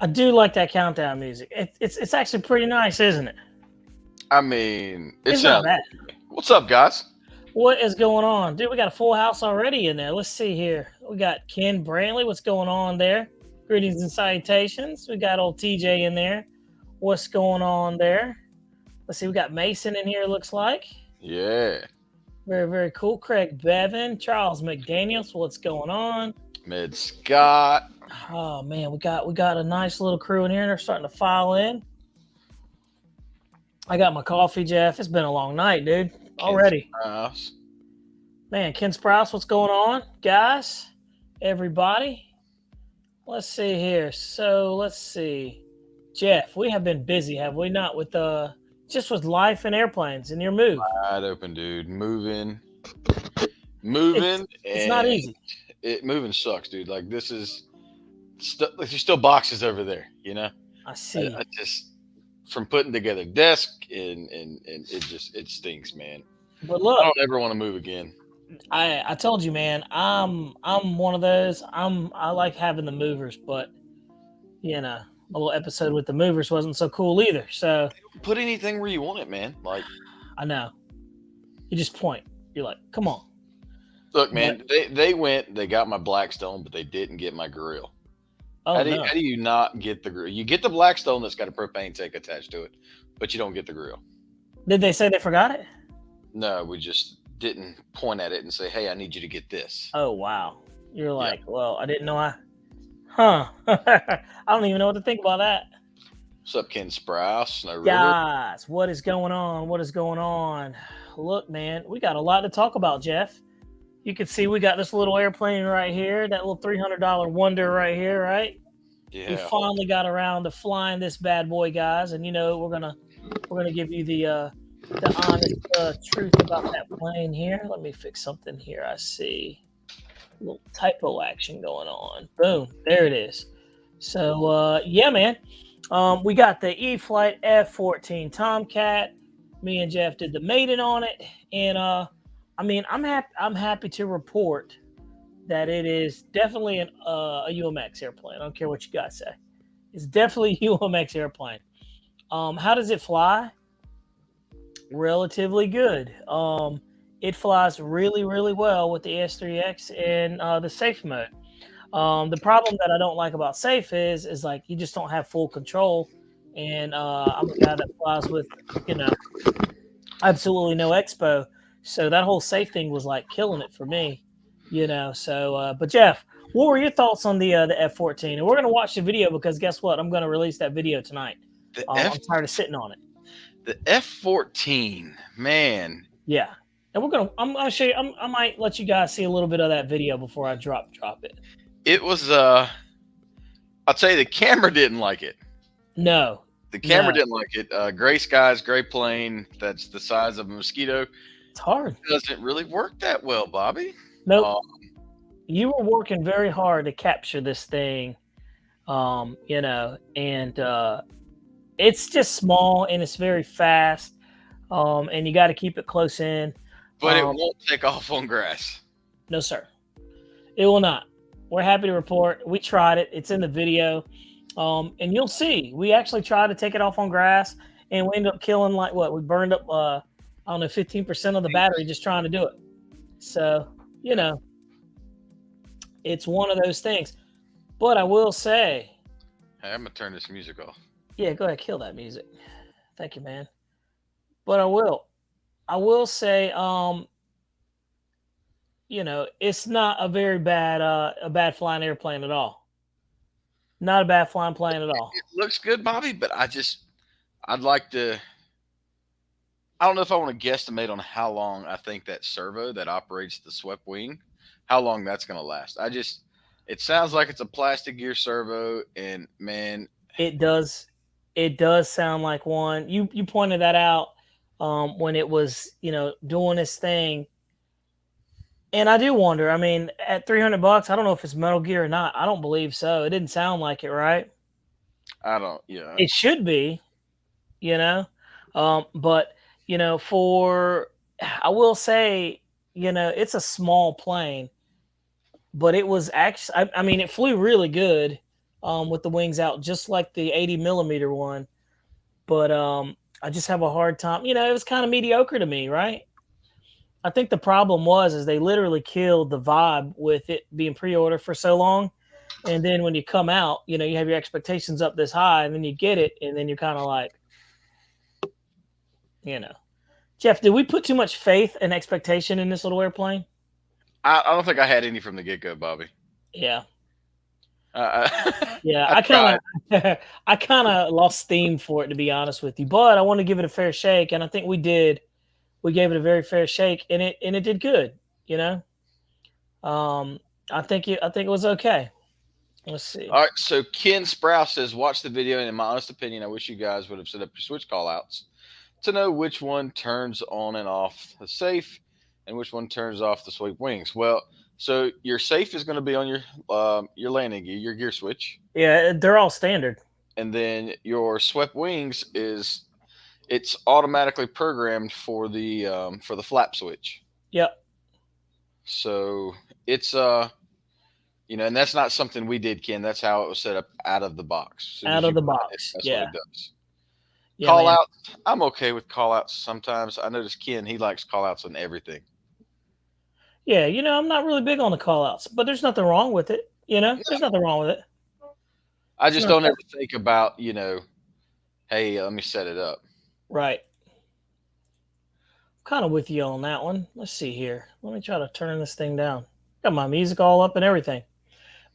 I do like that countdown music. It's actually pretty nice, isn't it? I mean, it It's not sounds bad. good to me. What's up, guys? What is going on, dude? We got a full house already in there. Let's see here. We got Ken Brantley. What's going on there? Greetings and salutations. We got old TJ in there. What's going on there? Let's see. We got Mason in here. Looks like Yeah, very very cool. Craig Bevan, Charles McDaniels. What's going on? Mid Scott, Oh man, we got a nice little crew in here. They're starting to file in. I got my coffee, Jeff. It's been a long night, dude. Ken Already. Sprouse. Man, Ken Sprouse, what's going on, guys? Everybody. Let's see here. So let's see. Jeff, we have been busy, have we not? With just with life and airplanes and your move. Wide open, dude. Moving, It's not and easy. moving sucks, dude. Like this is, like there's still boxes over there. I I see. just from putting together desk and it stinks, man. But I look, don't ever want to move again. I told you, man. I'm one of those. I like having the movers, but a little episode with the movers wasn't so cool either. So Put anything where you want it, man. Like, I know you just point. You're like, come on. look, But man. They got my Blackstone, but they didn't get my grill. oh no, How do you not get the grill? You get the Blackstone that's got a propane tank attached to it, but you don't get the grill. did they say they forgot it? No, we just didn't point at it and say, "Hey, I need you to get this." Oh wow. You're Yeah. like, well, I didn't know huh. I don't even know what to think about that. What's up, Ken Sprouse? No River. Guys, what is going on? What is going on? Look, man, we got a lot to talk about, Jeff. You can see we got this little airplane right here, that little $300 wonder right here, right? We Yeah. finally got around to flying this bad boy, guys, and we're gonna give you the honest truth about that plane here. Let me fix something here. I see a little typo action going on. Boom, there it is. So yeah, man, we got the E-Flight F-14 Tomcat. Me and Jeff did the maiden on it, and I mean, I'm happy to report that it is definitely a UMX airplane. I don't care what you guys say. It's definitely a UMX airplane. How does it fly? Relatively good. It flies really, really well with the S3X and the safe mode. The problem that I don't like about safe is like you just don't have full control. And I'm a guy that flies with, you know, absolutely no expo. So that whole safe thing was like killing it for me. So, but Jeff, what were your thoughts on the F-14? And we're gonna watch the video because guess what? I'm gonna release that video tonight. The F I'm tired of sitting on it. the F-14, man. Yeah, and I'm gonna show you. I might let you guys see a little bit of that video before I drop it. It was I'll tell you, the camera didn't like it. No, The camera no, didn't like it. Gray skies, gray plane. That's the size of a mosquito. it's hard. Doesn't really work that well, Bobby. Nope, Uh, you were working very hard to capture this thing. And it's just small and it's very fast. And you got to keep it close in. but it Um, won't take off on grass. no, sir, it will not. We're happy to report we tried it. It's in the video. And you'll see, we actually tried to take it off on grass, and we ended up killing like what we burned up. I don't know, 15% of the battery just trying to do it. So you know, it's one of those things. But I will say, Hey, I'm gonna turn this music off. yeah, go ahead, kill that music. Thank you, man. But I will say, it's not a very bad, a bad flying airplane at all. Not a bad flying plane at all. It looks good, Bobby, but I'd like to. I don't know if I want to guesstimate on how long I think that servo that operates the swept wing, how long that's going to last. It sounds like it's a plastic gear servo, and man, It does, it does sound like one. You pointed that out when it was doing this thing, and I do wonder. I mean, at $300, I don't know if it's Metal Gear or not. I don't believe so. It didn't sound like it, right? I don't. Yeah, It should be, you know. But for I will say, it's a small plane, but it was actually. I mean, it flew really good. with the wings out, just like the 80mm one. But I just have a hard time. You know, it was kind of mediocre to me, right? I think the problem was is they literally killed the vibe with it being pre-order for so long. And then when you come out, you know, you have your expectations up this high, and then you get it, and then you're kind of like, you know. Jeff, did we put too much faith and expectation in this little airplane? I don't think I had any from the get go, Bobby. Yeah. Yeah, I tried. I kind of lost steam for it, to be honest with you. But I want to give it a fair shake, and I think we did. We gave it a very fair shake, and it did good. You know, um, I think it was okay. Let's see. All right, so Ken Sprouse says, watch the video, and in my honest opinion, I wish you guys would have set up your switch callouts to know which one turns on and off the safe and which one turns off the sweep wings. Well, so your safe is going to be on your landing gear, your gear switch, Yeah, they're all standard. and then your swept wings is it's automatically programmed for the flap switch. Yep. So it's and that's not something we did, Ken. That's how it was set up out of the box. As soon Out as of you the run it, box. that's what Yeah. it does. Yeah, Call man. outs. I'm okay with call outs sometimes. I notice Ken, he likes call outs on everything. Yeah, you know, I'm not really big on the call outs, but there's nothing wrong with it. You know, there's nothing wrong with it. I It's just not don't bad. ever think about, hey, let me set it up. Right. Kind of with you on that one. Let's see here. Let me try to turn this thing down. Got my music all up and everything.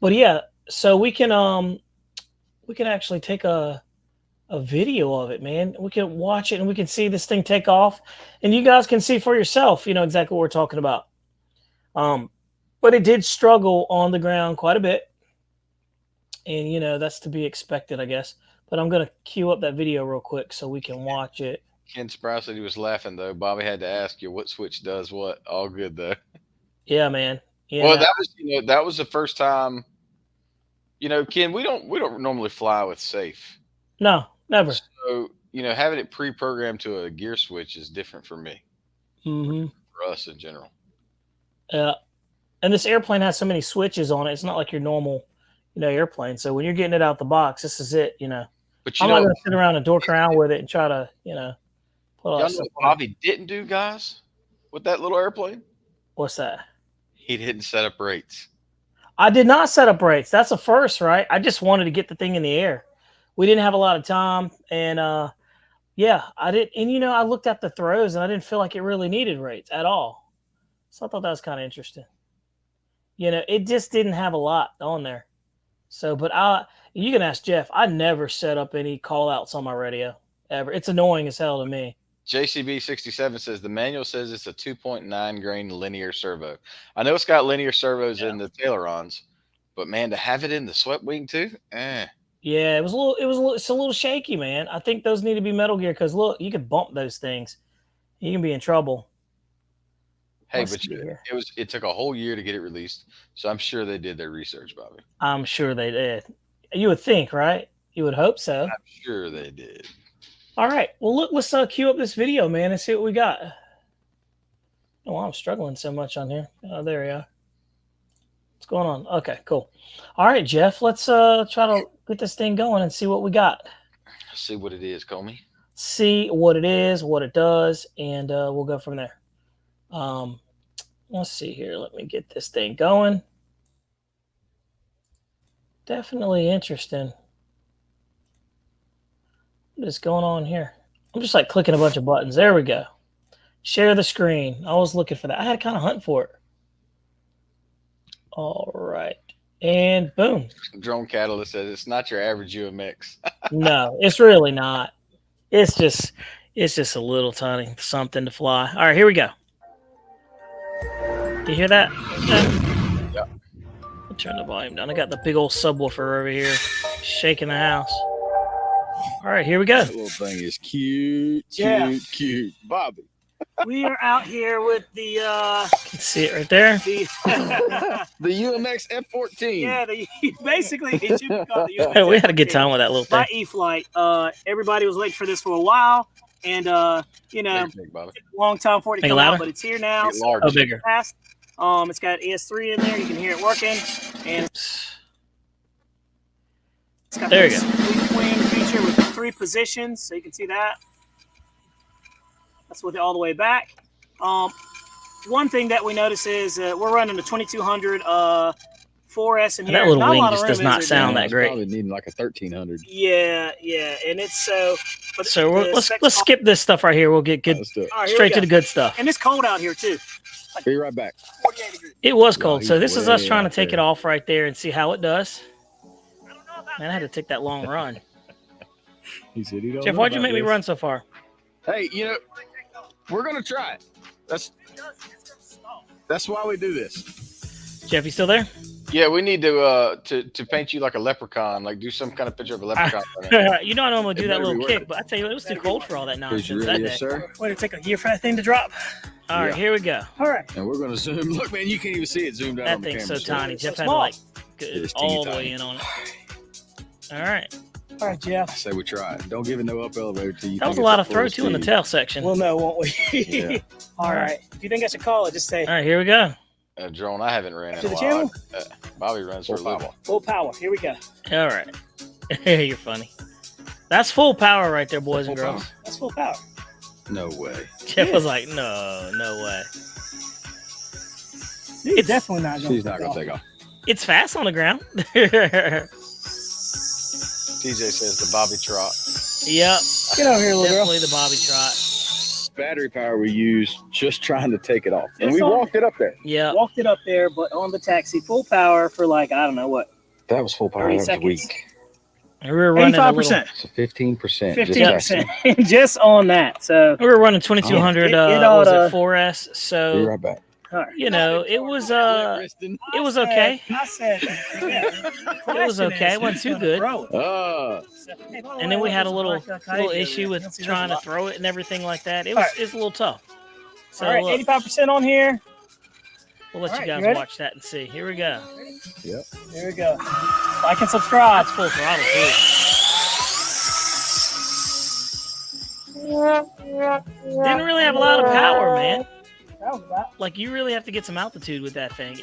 But yeah, so we can actually take a video of it, man. We can watch it and we can see this thing take off, and you guys can see for yourself, you know, exactly what we're talking about. Um, but it did struggle on the ground quite a bit, and you know that's to be expected, I guess. But I'm gonna queue up that video real quick so we can watch it. Ken Sprouse said he was laughing though. Bobby had to ask you what switch does what. All good though. Yeah, man. You Well, know, that was the first time. Ken, we don't normally fly with safe. no, never. So, having it pre-programmed to a gear switch is different for me, Hmm. for us in general. Yeah, and this airplane has so many switches on it. It's not like your normal, you know, airplane. So when you're getting it out the box, this is it. You know, But I'm not gonna sit around and dork around with it and try to, you know, put all y'all that know stuff what on it. Bobby didn't do, guys, with that little airplane? What's that? He didn't set up rates. I did not set up brakes. That's a first, right? I just wanted to get the thing in the air. We didn't have a lot of time, and yeah, I did. And you know, I looked at the throws, and I didn't feel like it really needed rates at all. So I thought that was kind of interesting. You know, it just didn't have a lot on there. So, but you can ask Jeff. I never set up any call outs on my radio ever. It's annoying as hell to me. JCB67 says the manual says it's a 2.9 grain linear servo. I know it's got linear servos Yeah. in the Tailorons, but man, to have it in the swept wing too, Yeah, it was a little. It's a little shaky, man. I think those need to be Metal Gear because look, you could bump those things. You can be in trouble. Hey, Let's but see here. it took a whole year to get it released, so I'm sure they did their research, Bobby. I'm sure they did. You would think, right? You would hope so. I'm sure they did. All right. Well, look, let's queue up this video, man, and see what we got. Oh, I'm struggling so much on here. Oh, there we are. What's going on? Okay, cool. All right, Jeff, let's try to get this thing going and see what we got. See what it is, Comey. See what it is, what it does, and we'll go from there. Let's see here. Let me get this thing going. Definitely interesting. What is going on here? I'm just like clicking a bunch of buttons. There we go. Share the screen. I was looking for that. I had to kind of hunt for it. All right. And boom. Drone Catalyst says it's not your average UMX. No, it's really not. It's just a little tiny something to fly. All right, here we go. You hear that? Yeah. I'll turn the volume down. I got the big old subwoofer over here shaking the house. All right, here we go. That little thing is cute, Yeah. cute. Bobby. We are out here with the you can see it right there. The UMX F14. Yeah, basically you can call the Hey, we had a good time with that little thing. My E-Flight. Everybody was waiting for this for a while, and you know, Big, Bobby. it took a long time for it to Make it come out, louder? but it's here now. Make it large. Oh, bigger. Fast. It's got ES3 in there. You can hear it working, and It's got There you this sweep wing feature with 3 positions, so you can see that. That's with it all the way back. One thing that we notice is we're running a 2200 4S in here. That little not a wing lot of just room, does not is there, sound Dan? that great. Probably needing like a 1300. Yeah, and it's so. But So the let's specs skip this stuff right here. We'll get good Let's do it. All right, here straight we to go. the good stuff. And it's cold out here too. Be right back. 48 degrees. It was Wow, cold. So he's this is us way trying to out take it there. off right there and see how it does. I don't know about Man, I had to take that long run. He said he don't Jeff, know why'd you about make me this. run so far? Hey, you know, we're gonna try it. That's why we do this. Jeff, you still there? Yeah, we need to paint you like a leprechaun, like do some kind of picture of a leprechaun. You know I normally do It that better little be kick, working. but I tell you what, it was too cold for all that Is nonsense you that ready, day. yes, sir? Wait, it take a year for that thing to drop. All right, Yeah. here we go. All right. And we're gonna zoom. Look, man, you can't even see it zoomed out That on the thing's camera. so tiny. it's Jeff so had to small. like It go is teeny all the way tiny. in on it. All right. All right, Jeff. I say we try it. Don't give it no up elevator till you. That was a think lot it's of at full throw too in the speed. tail section. We'll know, won't we? Yeah. All right. If you think I should call it, just say All right, here we go. Drone, I haven't ran in To a the while. channel? Bobby runs for Full a living. power. full power. Here we go. All right. You're funny. That's full power right there, boys and Full girls. That's full power. No way. Jeff was like, no way. It's It's- definitely not going She's not gonna take off. It's fast on the ground. TJ says the Bobby Trot. Yep, Get over here, little girl. definitely the Bobby Trot. Battery power we use just trying to take it off, and It's we on- walked it up there. Yep. Walked it up there, but on the taxi, full power for like, I don't know what, That was full power. 30 That was seconds. weak. We were running a little. 85%. So 15%. 15% just on that. So, We were running 2200. It Was oughta- it 4S? Be So right back. all right. you know, it was okay. I said, yeah. It was okay. It wasn't too good. And then we had a little issue with trying to throw it and everything like that. It was it's a little tough. So All right, look, 85% on here. we'll let all you right, guys you ready? watch that and see. Here we go. Here we go. Like and subscribe. That's full throttle too. Didn't really have a lot of power, man. That was about. Like you really have to get some altitude with that thing.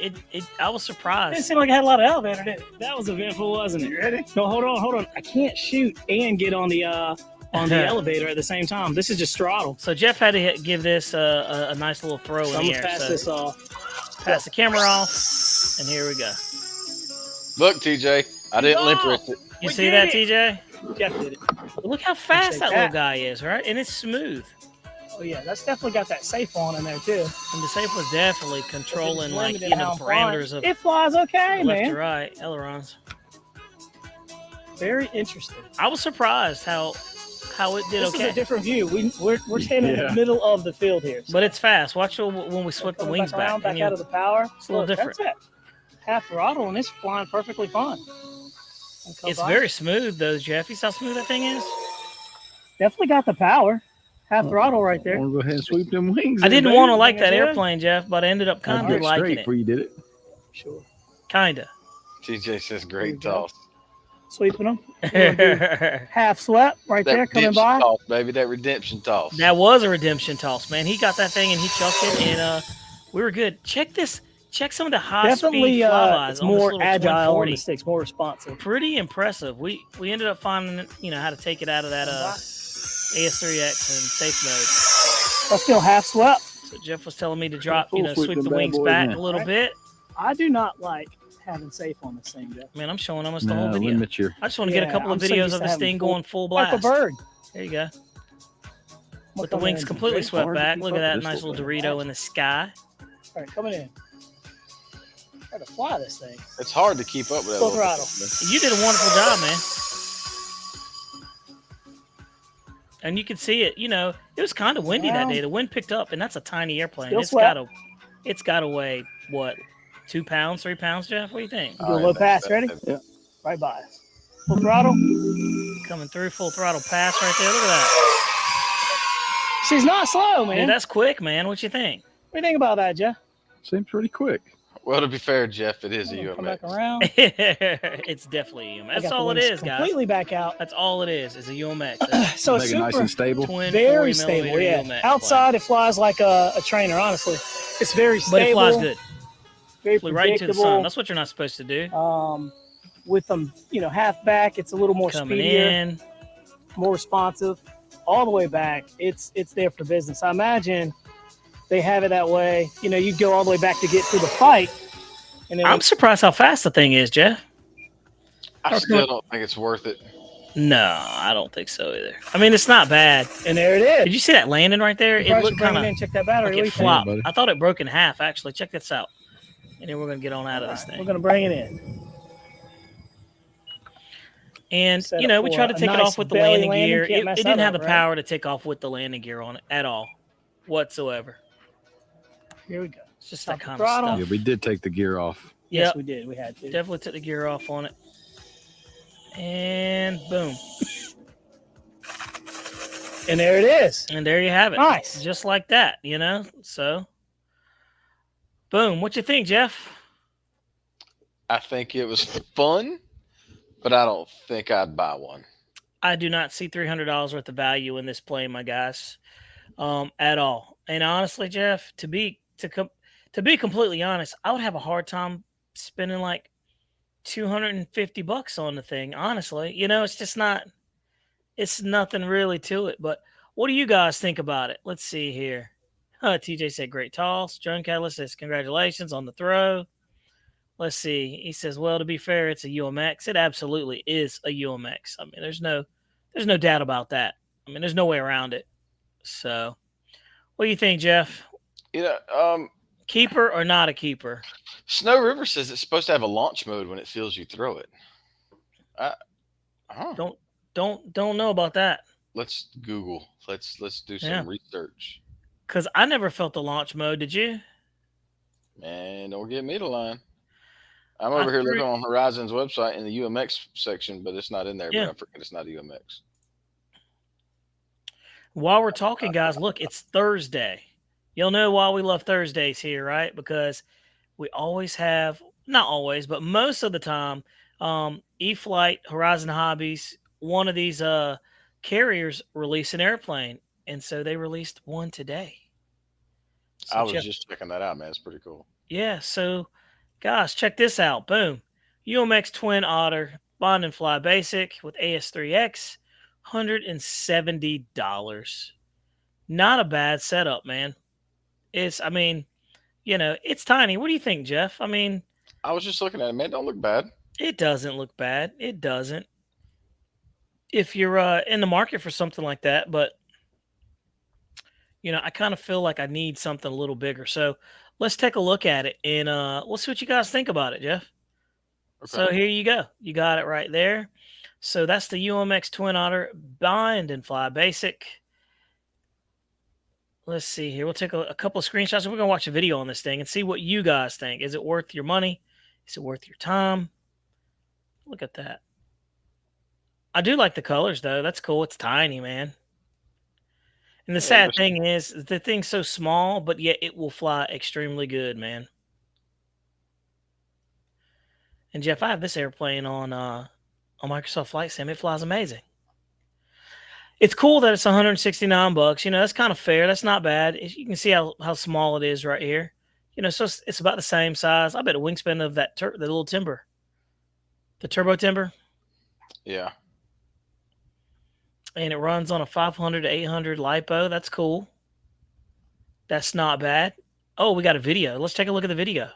I was Didn't surprised. seem like it had a lot of elevator, did it? That was eventful, wasn't it? You ready? No, hold on. I can't shoot and get on the elevator at the same time. This is just throttle. So Jeff had to give this a nice little throw So in I'm the gonna air. pass So this off. pass the camera off, and here we go. Look, TJ, I didn't limp wrist it. You We see did that, it. TJ? Jeff did it. Look how fast take that that. little guy is, right? And it's smooth. Oh yeah, that's definitely got that safe on in there too. And the safe was definitely controlling, It's like, limited how I'm flying. parameters of It flies okay, left to man. right, ailerons. Very interesting. I was surprised how it did This is okay. a different view. We're standing in Yeah. the middle of the field here. But it's fast. Watch when we swip the Coming wings around, back. And out of the power. It's a little Look, different. That's it. Half throttle and it's flying perfectly fine. it's very smooth, though, Jeff. You see how smooth that thing is? definitely got the power. Half throttle right I there. want to go ahead and sweep them wings. I didn't in, want to baby. like that Yeah. airplane, Jeff, but I ended up I kind did of it liking straight it. before you did it. Sure. Kinda. TJ says There great you go. toss. Sweeping them. Half swept right there That coming redemption by. toss, baby. That redemption toss. That was a redemption toss, man. He got that thing and he chucked it, and we were good. Check this. Check some of the Definitely high-speed flybys it's on this more little agile twin on 40. the sticks, more responsive. Pretty impressive. We ended up finding how to take it out of that AS3X in safe mode. That's still half swept. So Jeff was telling me to drop, Full sweep sweep them the bad wings boys back in. a little Right. bit. I do not like having safe on this thing, Jeff. Man, I'm showing almost the whole No, video. limit your. I just want to get a Yeah, couple of I'm so videos used of to this having thing full- going full Like a blast. bird. There you go. What With the coming wings in? completely Very swept hard to back. keep Look up at that with nice this little little Dorito in the sky. All right, coming in. Try to fly this thing. It's hard to keep up with that. Full little throttle. thing. You did a wonderful job, man. And you can see it. It was kind of windy that Wow. day. The wind picked up, and that's a tiny airplane. Still It's swept. got to weigh what, 2 pounds, 3 pounds, Jeff? What do you think? You All do a low right, pass. baby, Ready? baby. Yeah. Right by us. Full throttle. Coming through, full throttle pass right there. Look at that. She's not slow, man. Dude, that's quick, man. What you think? What do you think about that, Jeff? Seems pretty quick. Well, to be fair, Jeff, it is a Come back UMX. around. It's definitely a UMX. I That's got the all it wings is, guys. Completely back out. That's all it is a UMX. It's So Make it's it nice super, and stable. twin very 40 stable. millimeter Yeah. UMX Outside, it flies like a trainer. Honestly, it's very plane. stable. But it flies good. Very Flew right into the sun. predictable. That's what you're not supposed to do. with them, half back, it's a little more Coming speedier, in. more responsive. All the way back, it's there for business. I imagine they have it that way. You go all the way back to get to the fight. And then I'm surprised how fast the thing is, Jeff. I still don't think it's worth it. No, I don't think so either. I mean, it's not bad. And there it is. Did you see that landing right there? You It looked kind of check that battery. like it flopped. buddy? I thought it broke in half, actually. Check this out. And then we're going to get on out of this We're thing. going to bring it in. And, Set we up tried to for a take it nice off with the belly landing landing. gear. Can't It mess didn't that have the up, right? power to take off with the landing gear on it at all, whatsoever. Here we go. It's just Stop that the kind of throttle. stuff. Yeah, we did take the gear off. Yes, Yep. we did. We had to. Definitely took the gear off on it. And boom. And there it is. And there you have it. Nice. Just like that, So, boom. What you think, Jeff? I think it was fun, but I don't think I'd buy one. I do not see $300 worth of value in this plane, my guys, at all. And honestly, Jeff, to be completely honest, I would have a hard time spending like $250 on the thing. Honestly, it's just not. It's nothing really to it. But what do you guys think about it? Let's see here. TJ said great toss. John Catalyst says congratulations on the throw. Let's see. He says, well, to be fair, it's a UMX. It absolutely is a UMX. I mean, there's no doubt about that. I mean, there's no way around it. So, what do you think, Jeff? Keeper or not a keeper? Snow River says it's supposed to have a launch mode when it feels you throw it. Don't know about that. Let's Google. Let's do some research. Because I never felt the launch mode. Did you? Man, don't get me to line. I'm over here looking on Horizon's website in the UMX section, but it's not in there. Yeah. But I'm freaking it's not a UMX. While we're talking, guys, look, it's Thursday. You'll know why we love Thursdays here, right? Because we always have, not always, but most of the time, E-Flight, Horizon Hobbies, one of these carriers release an airplane. And so they released one today. So I was just checking that out, man. It's pretty cool. Yeah, so guys, check this out. Boom. UMX Twin Otter, Bond and Fly Basic with AS3X, $170. Not a bad setup, man. It's tiny. What do you think, Jeff? I mean, I was just looking at it, man. Don't look bad. It doesn't look bad. It doesn't. If you're in the market for something like that, but I kind of feel like I need something a little bigger. So let's take a look at it and we'll see what you guys think about it, Jeff. Okay. So here you go. You got it right there. So that's the UMX Twin Otter Bind and Fly Basic. Let's see here. We'll take a couple of screenshots and we're going to watch a video on this thing and see what you guys think. Is it worth your money? Is it worth your time? Look at that. I do like the colors, though. That's cool. It's tiny, man. And the sad thing is, the thing's so small, but yet it will fly extremely good, man. And Jeff, I have this airplane on Microsoft Flight Sim. It flies amazing. It's cool that it's $169. That's kind of fair. That's not bad. You can see how small it is right here. So it's about the same size. I bet a wingspan of that the little timber, the turbo timber. Yeah. And it runs on a 500 to 800 LiPo. That's cool. That's not bad. Oh, we got a video. Let's take a look at the video.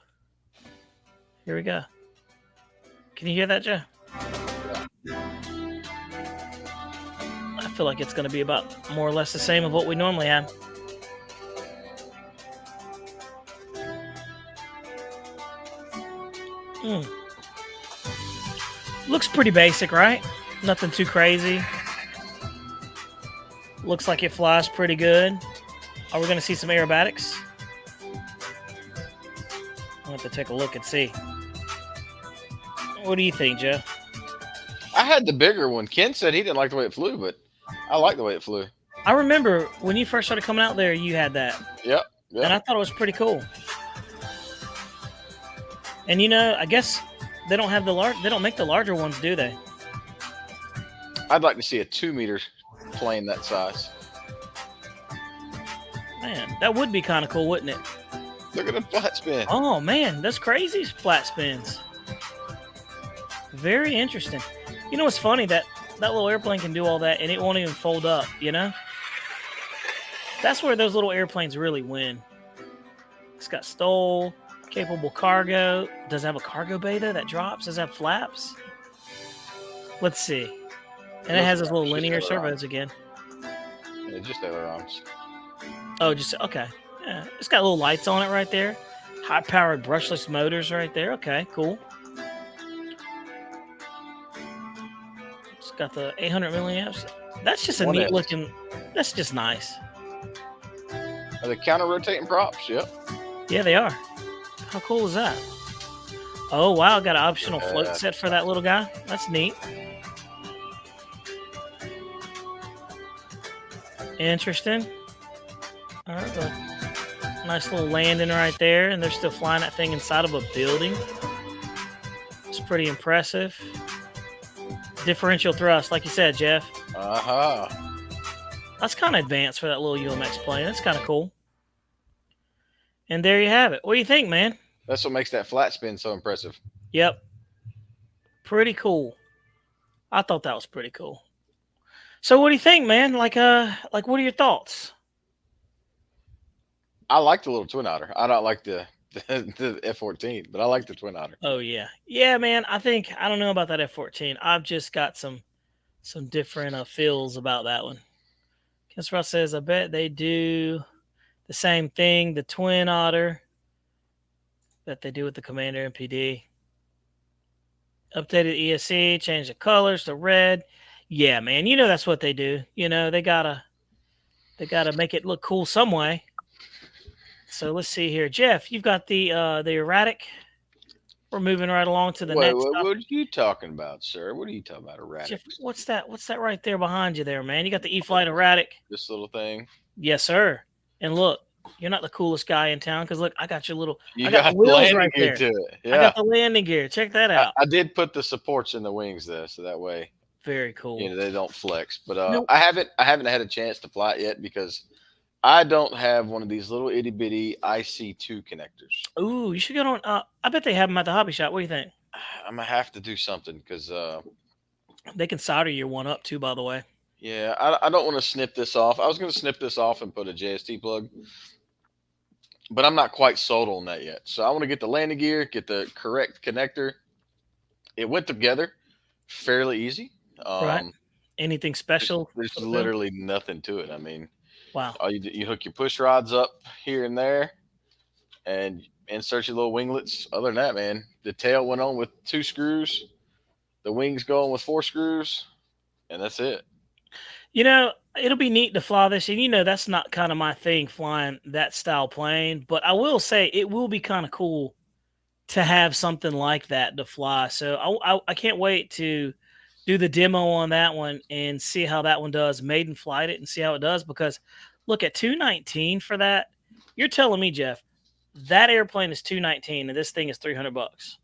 Here we go. Can you hear that, Joe? I feel like it's going to be about more or less the same of what we normally have. Looks pretty basic, right? Nothing too crazy. Looks like it flies pretty good. Are we going to see some aerobatics? I'll have to take a look and see. What do you think, Joe? I had the bigger one. Ken said he didn't like the way it flew, but I like the way it flew. I remember when you first started coming out there, you had that. Yep. And I thought it was pretty cool. And I guess they don't have they don't make the larger ones, do they? I'd like to see a 2-meter plane that size. Man, that would be kind of cool, wouldn't it? Look at the flat spin. Oh man, that's crazy flat spins. Very interesting. You know what's funny? That little airplane can do all that and it won't even fold up, you know? That's where those little airplanes really win. It's got STOL, capable cargo. Does it have a cargo bay though that drops? Does it have flaps? Let's see. And it has those little linear servos again. Yeah, just ailerons. Oh, just okay. Yeah, it's got little lights on it right there. High-powered brushless motors right there. Okay, cool. It's got the 800 milliamps. That's just a neat looking. That's just nice. Are they counter-rotating props? Yep. Yeah, they are. How cool is that? Oh wow, got an optional float set for that little guy. That's neat. Interesting. All right, nice little landing right there, and they're still flying that thing inside of a building. It's pretty impressive. Differential thrust, like you said, Jeff. That's kind of advanced for that little UMX plane. That's kind of cool. And there you have it. What do you think, man? That's what makes that flat spin so impressive. Yep. Pretty cool. I thought that was pretty cool. So what do you think, man? Like what are your thoughts? I like the little twin otter. I don't like the F-14, but I like the twin otter. Oh yeah. Yeah, man. I don't know about that F-14. I've just got some different feels about that one. Kiss Ross says, I bet they do the same thing, the twin otter that they do with the Commander MPD. Updated ESC, change the colors to red. Yeah, man. You know that's what they do. You know, they gotta make it look cool some way. So let's see here. Jeff, you've got the erratic. We're moving right along to the next. What are you talking about, sir? What are you talking about, erratic? Jeff, what's that? What's that right there behind you there, man? You got the E-flite erratic. This little thing. Yes, sir. And look, you're not the coolest guy in town because look, I got your little. I got the wheels right there. To it. Yeah. I got the landing gear. Check that out. I did put the supports in the wings though, so that way. Very cool. You know, they don't flex. But nope. I haven't had a chance to fly it yet because I don't have one of these little itty bitty IC2 connectors. Ooh, you should go on. I bet they have them at the hobby shop. What do you think? I'm gonna have to do something because they can solder your one up too. By the way. Yeah, I don't want to snip this off. I was going to snip this off and put a JST plug, but I'm not quite sold on that yet. So I want to get the landing gear, get the correct connector. It went together fairly easy. Right. Anything special? There's literally nothing to it. I mean, wow. You hook your push rods up here and there and insert your little winglets. Other than that, man, the tail went on with 2 screws. The wings go on with 4 screws, and that's it. You know, it'll be neat to fly this, and you know that's not kind of my thing, flying that style plane. But I will say it will be kind of cool to have something like that to fly. So I can't wait to do the demo on that one and see how that one does. Maiden flight it and see how it does. Because look, at $219 for that, you're telling me, Jeff, that airplane is $219 and this thing is $300.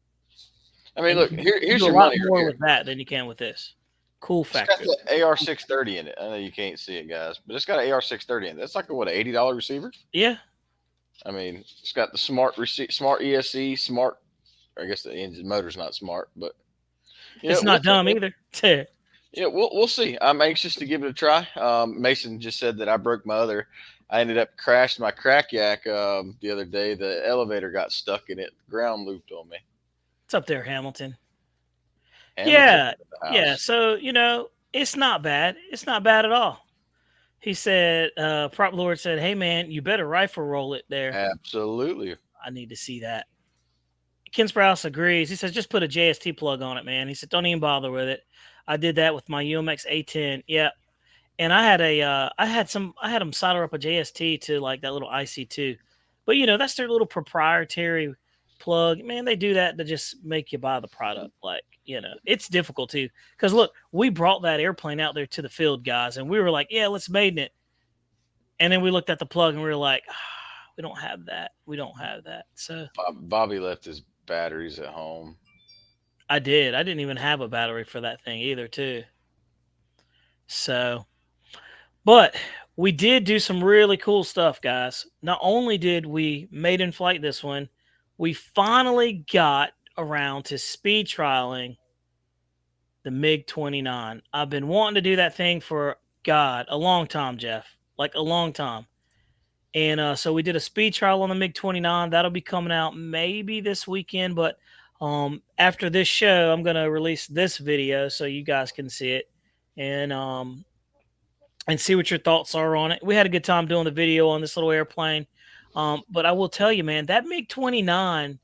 I mean, look, here's your money. A lot more with that than you can with this. Cool factor. It's got the AR630 in it. I know you can't see it, guys, but it's got an AR630 in it. That's like an $80 receiver. Yeah. I mean, it's got the smart ESC, smart. I guess the engine motor's not smart, but it's not dumb either. Yeah, we'll see. I'm anxious to give it a try. Mason just said that I broke my other. I ended up crashing my crack yak the other day. The elevator got stuck in it. The ground looped on me. It's up there, Hamilton. Yeah. So, you know, it's not bad. It's not bad at all. He said, Prop Lord said, hey, man, you better rifle roll it there. Absolutely. I need to see that. Ken Sprouse agrees. He says, just put a JST plug on it, man. He said, don't even bother with it. I did that with my UMX A10. Yeah. And I had them solder up a JST to like that little IC2. But, you know, that's their little proprietary plug. Man, they do that to just make you buy the product. Like, you know, it's difficult too. Because look, we brought that airplane out there to the field, guys, and we were like, yeah, let's maiden it. And then we looked at the plug and we were like, we don't have that. We don't have that. So Bobby left his batteries at home. I did. I didn't even have a battery for that thing either, too. So, but we did do some really cool stuff, guys. Not only did we maiden flight this one, we finally got around to speed trialing the MiG-29. I've been wanting to do that thing for, God, a long time, Jeff. Like a long time. And so we did a speed trial on the MiG-29. That'll be coming out maybe this weekend. But after this show, I'm going to release this video so you guys can see it and see what your thoughts are on it. We had a good time doing the video on this little airplane. But I will tell you, man, that MiG-29,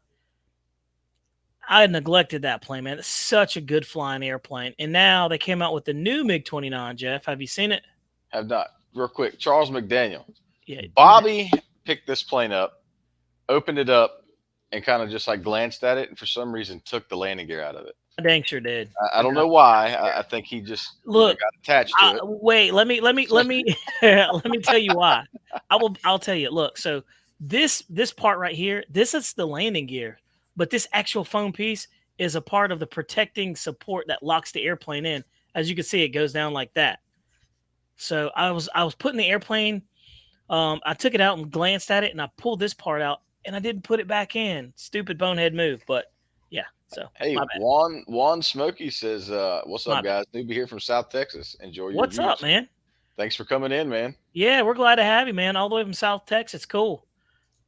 I neglected that plane, man. It's such a good flying airplane. And now they came out with the new MiG-29, Jeff. Have you seen it? Have not. Real quick, Charles McDaniel. Yeah. Bobby picked this plane up, opened it up, and kind of just like glanced at it, and for some reason took the landing gear out of it. I dang sure did. I don't know why. I think he just Look, got attached to it. Wait, let me let me tell you why. I'll tell you. Look, so this part right here, this is the landing gear, but this actual foam piece is a part of the protecting support that locks the airplane in. As you can see, it goes down like that. So I was putting the airplane. I took it out and glanced at it, and I pulled this part out, and I didn't put it back in. Stupid bonehead move, but yeah. So hey, Juan Smokey says, "What's up, guys? Newbie here from South Texas. Enjoy your What's views. up, man? Thanks for coming in, man. Yeah, we're glad to have you, man. All the way from South Texas. Cool.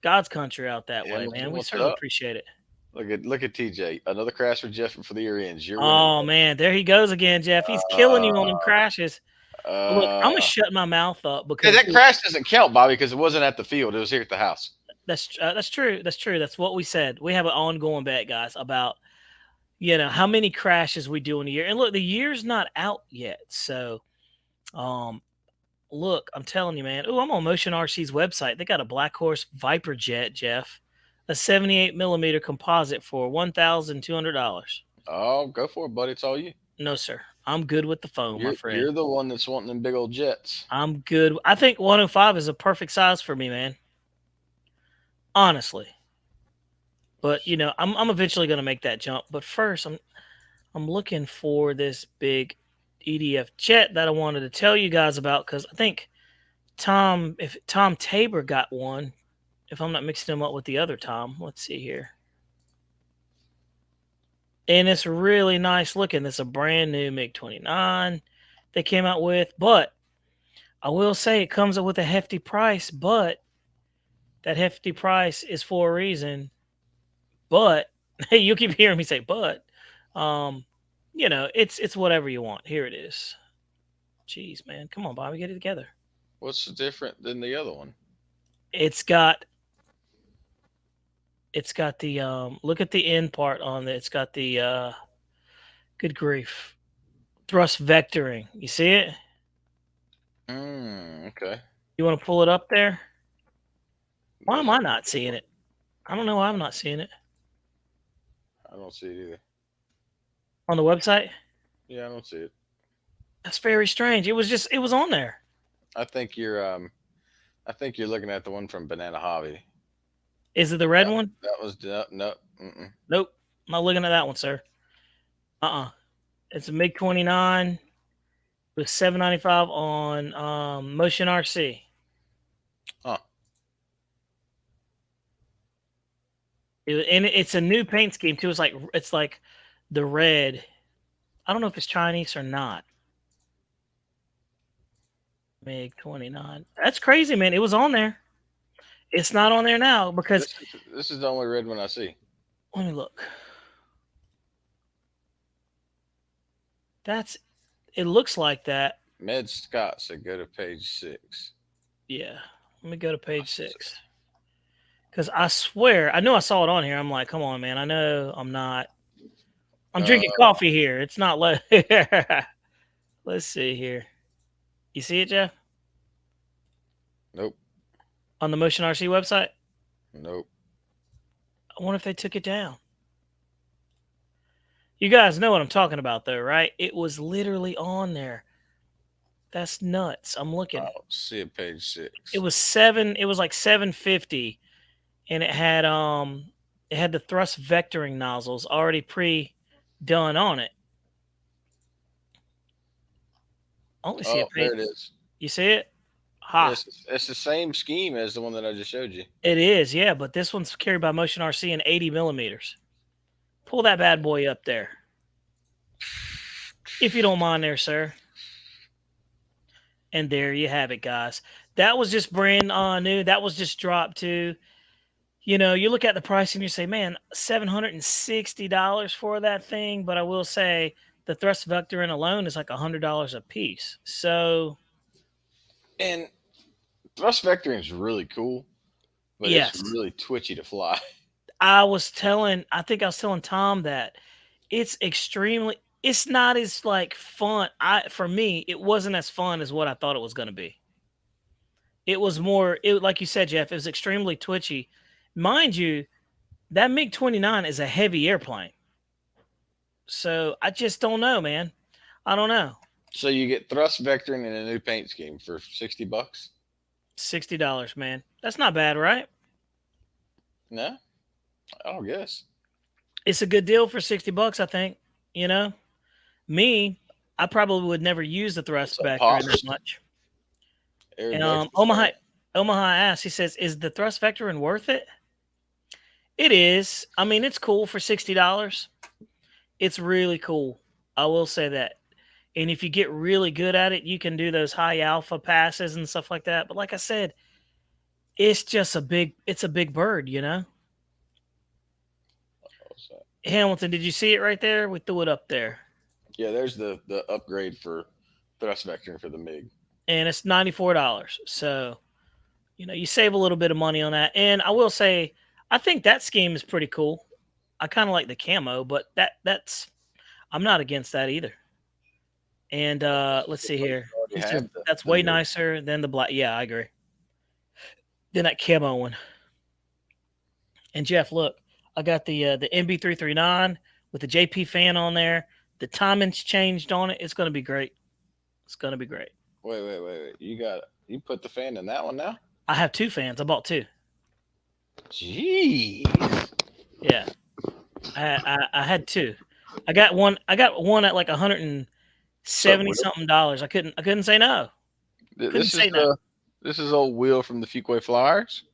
God's country out that way, man. We certainly appreciate it. Look at TJ. Another crash for Jeff for the year ends. Oh man, there he goes again, Jeff. He's killing you on them crashes. Look, I'm gonna shut my mouth up because that crash doesn't count, Bobby, because it wasn't at the field. It was here at the house. That's true. That's true. That's what we said. We have an ongoing bet, guys, about how many crashes we do in a year. And look, the year's not out yet, so look, I'm telling you, man. Oh, I'm on Motion RC's website. They got a Black Horse Viper jet, Jeff, a 78 millimeter composite for $1,200. Oh, go for it, buddy. It's all you. No, sir. I'm good with the foam, my friend. You're the one that's wanting them big old jets. I'm good. I think 105 is a perfect size for me, man. Honestly. But I'm eventually going to make that jump. But first, I'm looking for this big EDF jet that I wanted to tell you guys about because I think Tom Tabor got one. If I'm not mixing him up with the other Tom, let's see here. And it's really nice looking. It's a brand new MiG-29 they came out with. But I will say it comes up with a hefty price. But that hefty price is for a reason. But hey, you keep hearing me say but. It's whatever you want. Here it is. Jeez, man. Come on, Bobby. Get it together. What's different than the other one? It's got the look at the end part on it. It's got the good grief. Thrust vectoring. You see it? Okay. You want to pull it up there? Why am I not seeing it? I don't know why I'm not seeing it. I don't see it either. On the website? Yeah, I don't see it. That's very strange. It was on there. I think you're looking at the one from Banana Hobby. Is it the red one? That was no. Nope. I'm not looking at that one, sir. It's a MiG-29 with $795 on Motion RC. Huh. It's a new paint scheme too. It's like the red. I don't know if it's Chinese or not. MiG-29. That's crazy, man. It was on there. It's not on there now because this is the only red one I see. Let me look. It looks like that. Med Scott said go to page 6. Yeah. Let me go to page 6. Because I swear, I know I saw it on here. I'm like, come on, man. I know I'm not. I'm drinking coffee here. It's not like. Let's see here. You see it, Jeff? Nope. On the Motion RC website? Nope. I wonder if they took it down. You guys know what I'm talking about, though, right? It was literally on there. That's nuts. I'm looking. I'll see it, page 6. It was like $750, and it had the thrust vectoring nozzles already pre-done on it. I only see it. There it is. You see it? Ha. It's the same scheme as the one that I just showed you. It is, yeah, but this one's carried by Motion RC in 80 millimeters. Pull that bad boy up there. if you don't mind there, sir. And there you have it, guys. That was just brand new. That was just dropped too. You know, you look at the price and you say, man, $760 for that thing. But I will say the thrust vectoring alone is like $100 a piece. So, And thrust vectoring is really cool, but it's yes, really twitchy to fly. I think I was telling Tom that it's not as like fun. For me, it wasn't as fun as what I thought it was going to be. It was more, like you said, Jeff, it was extremely twitchy. Mind you, that MiG-29 is a heavy airplane. So I just don't know, man. I don't know. So you get thrust vectoring and a new paint scheme for $60. $60, man. That's not bad, right? No, I don't guess. It's a good deal for $60, I think. You know, I probably would never use the thrust What's up, vector Pops? that much. Eric And Baxter. Omaha asks, he says, "Is the thrust vectoring worth it?" It is. I mean, it's cool for $60. It's really cool. I will say that. And if you get really good at it, you can do those high alpha passes and stuff like that. But like I said, it's just it's a big bird, you know? What's that? Hamilton, did you see it right there? We threw it up there. Yeah, there's the upgrade for thrust vectoring for the MiG. And it's $94. So, you know, you save a little bit of money on that. And I will say, I think that scheme is pretty cool. I kind of like the camo, but I'm not against that either. And let's see here. You have That's way nicer than the black. Yeah, I agree. Then that camo one. And Jeff, look, I got the MB339 with the JP fan on there. The timing's changed on it. It's going to be great. It's going to be great. Wait. You put the fan in that one now? I have two fans. I bought two. Jeez. Yeah. I had two. I got one at like $170 something. I couldn't say no. This is old Will from the Fuquay Flyers.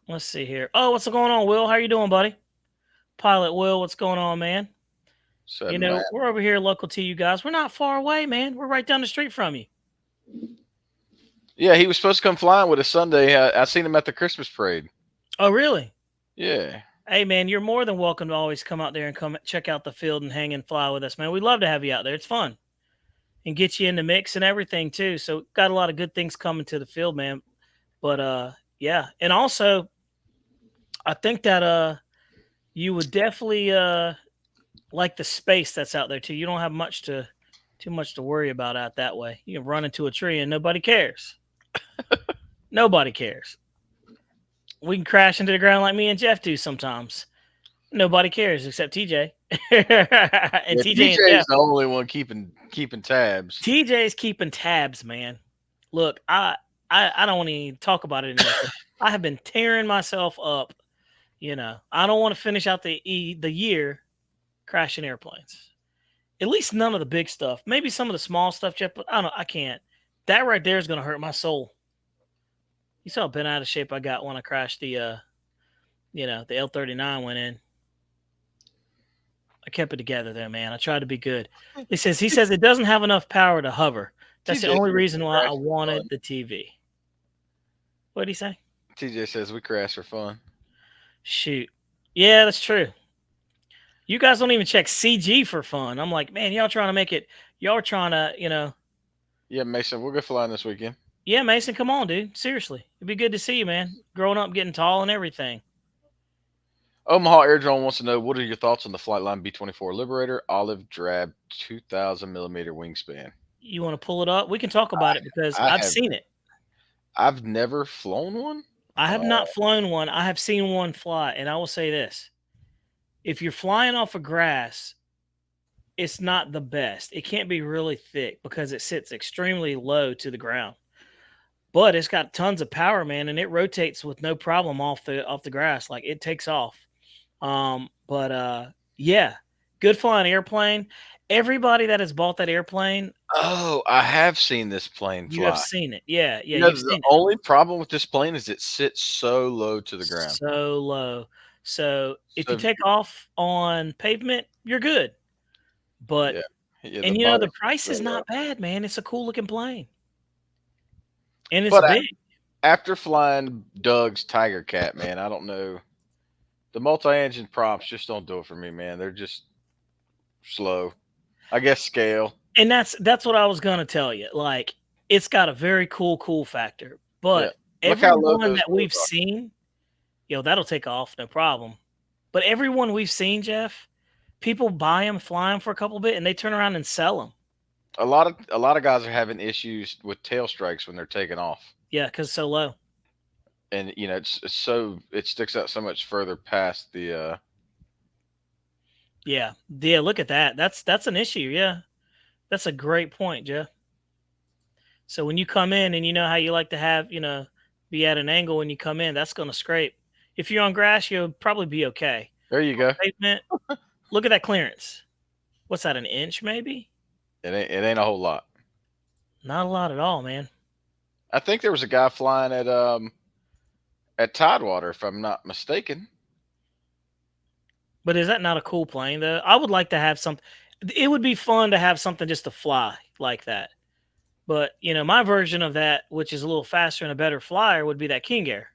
Let's see here. Oh, what's going on, Will? How you doing, buddy? Pilot Will, what's going on, man? You know, we're over here local to you guys. We're not far away, man. We're right down the street from you. Yeah, he was supposed to come flying with us Sunday. I seen him at the Christmas parade. Oh, really? Yeah. Hey, man, you're more than welcome to always come out there and come check out the field and hang and fly with us, man. We'd love to have you out there. It's fun. And get you in the mix and everything, too. So got a lot of good things coming to the field, man. But, yeah. And also, I think that you would definitely like the space that's out there, too. You don't have too much to worry about out that way. You can run into a tree and nobody cares. Nobody cares. We can crash into the ground like me and Jeff do sometimes. Nobody cares except TJ. And TJ is the only one keeping tabs. TJ's keeping tabs, man. Look, I don't want to even talk about it anymore. I have been tearing myself up. You know, I don't want to finish out the year crashing airplanes. At least none of the big stuff. Maybe some of the small stuff, Jeff, but I can't. That right there is going to hurt my soul. You saw how bent out of shape I got when I crashed the L-39 went in. I kept it together there, man. I tried to be good. He says it doesn't have enough power to hover. That's the only reason why I wanted the TV. What did he say? TJ says we crash for fun. Shoot. Yeah, that's true. You guys don't even check CG for fun. I'm like, man, y'all trying to, you know. Yeah, Mason, we'll go flying this weekend. Yeah, Mason, come on, dude. Seriously. It'd be good to see you, man. Growing up, getting tall and everything. Omaha Air Drone wants to know, what are your thoughts on the Flightline B-24 Liberator olive drab 2,000 millimeter wingspan? You want to pull it up? We can talk about it because I've seen it. I've never flown one. I have not flown one. I have seen one fly, and I will say this. If you're flying off of grass, it's not the best. It can't be really thick because it sits extremely low to the ground. But it's got tons of power, man, and it rotates with no problem off the grass. Like, it takes off. Yeah, good flying airplane. Everybody that has bought that airplane. Oh, I have seen this plane fly. You have seen it. Yeah. You know, the only problem with this plane is it sits so low to the ground. So low. So if you take off on pavement, you're good. But Yeah, And body the price is straight not up. bad, man. It's a cool looking plane, and it's But big. after flying Doug's Tiger Cat, man, I don't know. The multi-engine props just don't do it for me, man. They're just slow. I guess scale. And that's what I was gonna tell you. Like, it's got a very cool factor, Yeah. but Look how low everyone those that wheels we've are. seen, that'll take off, no problem. But everyone we've seen, Jeff, people buy them, fly them for a couple bit, and they turn around and sell them. A lot of guys are having issues with tail strikes when they're taking off. Yeah, because so low. And it's so it sticks out so much further past the Yeah. Look at that. That's an issue. Yeah, that's a great point, Jeff. So when you come in and you know how you like to have, be at an angle when you come in, that's going to scrape. If you're on grass, you'll probably be okay. there you go. Pavement, look at that clearance. What's that, an inch maybe? It ain't a whole lot. Not a lot at all, man. I think there was a guy flying at Tidewater, if I'm not mistaken. But is that not a cool plane, though? I would like to have something. It would be fun to have something just to fly like that. But, my version of that, which is a little faster and a better flyer, would be that King Air.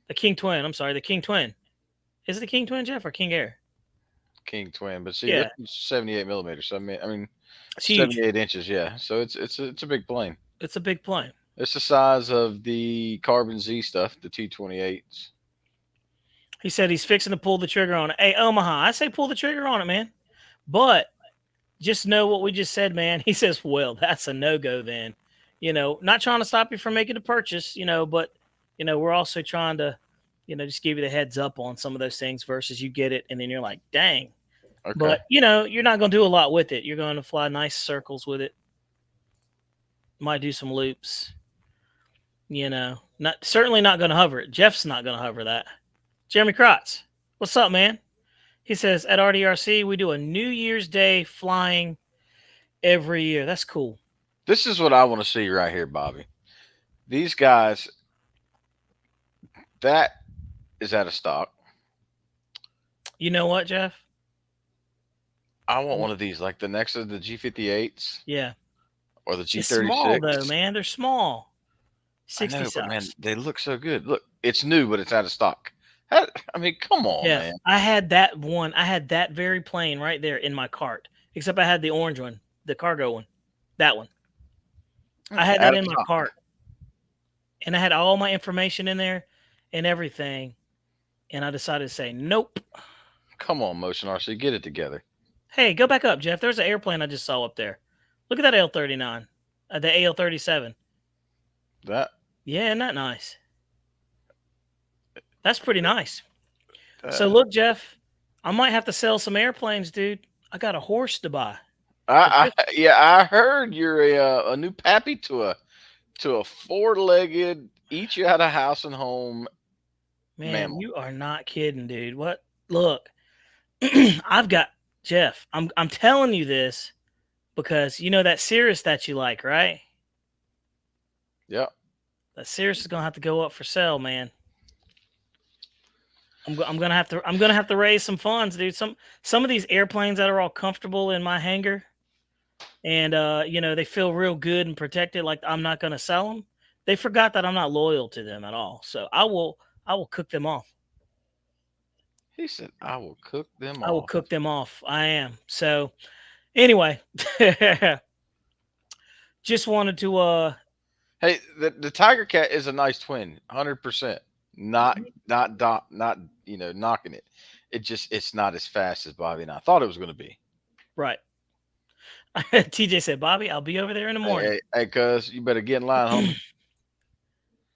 The King Twin. I'm sorry, the King Twin. Is it the King Twin, Jeff, or King Air? King Twin, but see, Yeah. this is 78 millimeters. So I mean, It's huge. 78 inches. Yeah, so it's a big plane. It's a big plane. It's the size of the Carbon Z stuff, the T-28s. He said he's fixing to pull the trigger on it. Hey, Omaha, I say pull the trigger on it, man. But just know what we just said, man. He says, well, that's a no-go then. Not trying to stop you from making a purchase, but, we're also trying to, just give you the heads up on some of those things versus you get it and then you're like, dang. Okay. But, you're not going to do a lot with it. You're going to fly nice circles with it. Might do some loops. Certainly not going to hover it. Jeff's not going to hover that. Jeremy Krotz, what's up, man? He says, at RDRC, we do a New Year's Day flying every year. That's cool. This is what I want to see right here, Bobby. These guys, that is out of stock. You know what, Jeff? I want one of these, like the next of the G58s. Yeah. Or the G36. It's small, though, man. They're small. 60 I know, size. but man, they look so good. Look, it's new, but it's out of stock. I mean, come on, Yeah, man. I had that one. I had that very plane right there in my cart, except I had the orange one, the cargo one. That one. I had that in my cart. And I had all my information in there and everything. And I decided to say, nope. Come on, Motion RC, get it together. Hey, go back up, Jeff. There's an airplane I just saw up there. Look at that L-39, the AL-37. That? Yeah, isn't that nice? That's pretty nice. So look, Jeff, I might have to sell some airplanes, dude. I got a horse to buy. I heard you're a new pappy to a four-legged, eat you out of house and home. Man, mammal. You are not kidding, dude. What? Look, I've got Jeff. I'm telling you this because that Cirrus that you like, right? Yep. That Cirrus is gonna have to go up for sale, man. I'm gonna have to raise some funds, dude. Some of these airplanes that are all comfortable in my hangar, and they feel real good and protected. Like I'm not gonna sell them. They forgot that I'm not loyal to them at all. So I will cook them off. He said, "I will cook them off." I will cook them off. I am. So anyway, just wanted to. Hey, the Tiger Cat is a nice twin, 100%. Not knocking it. It's not as fast as Bobby and I thought it was going to be. Right. TJ said, "Bobby, I'll be over there in the morning." Hey, cuz you better get in line, homie.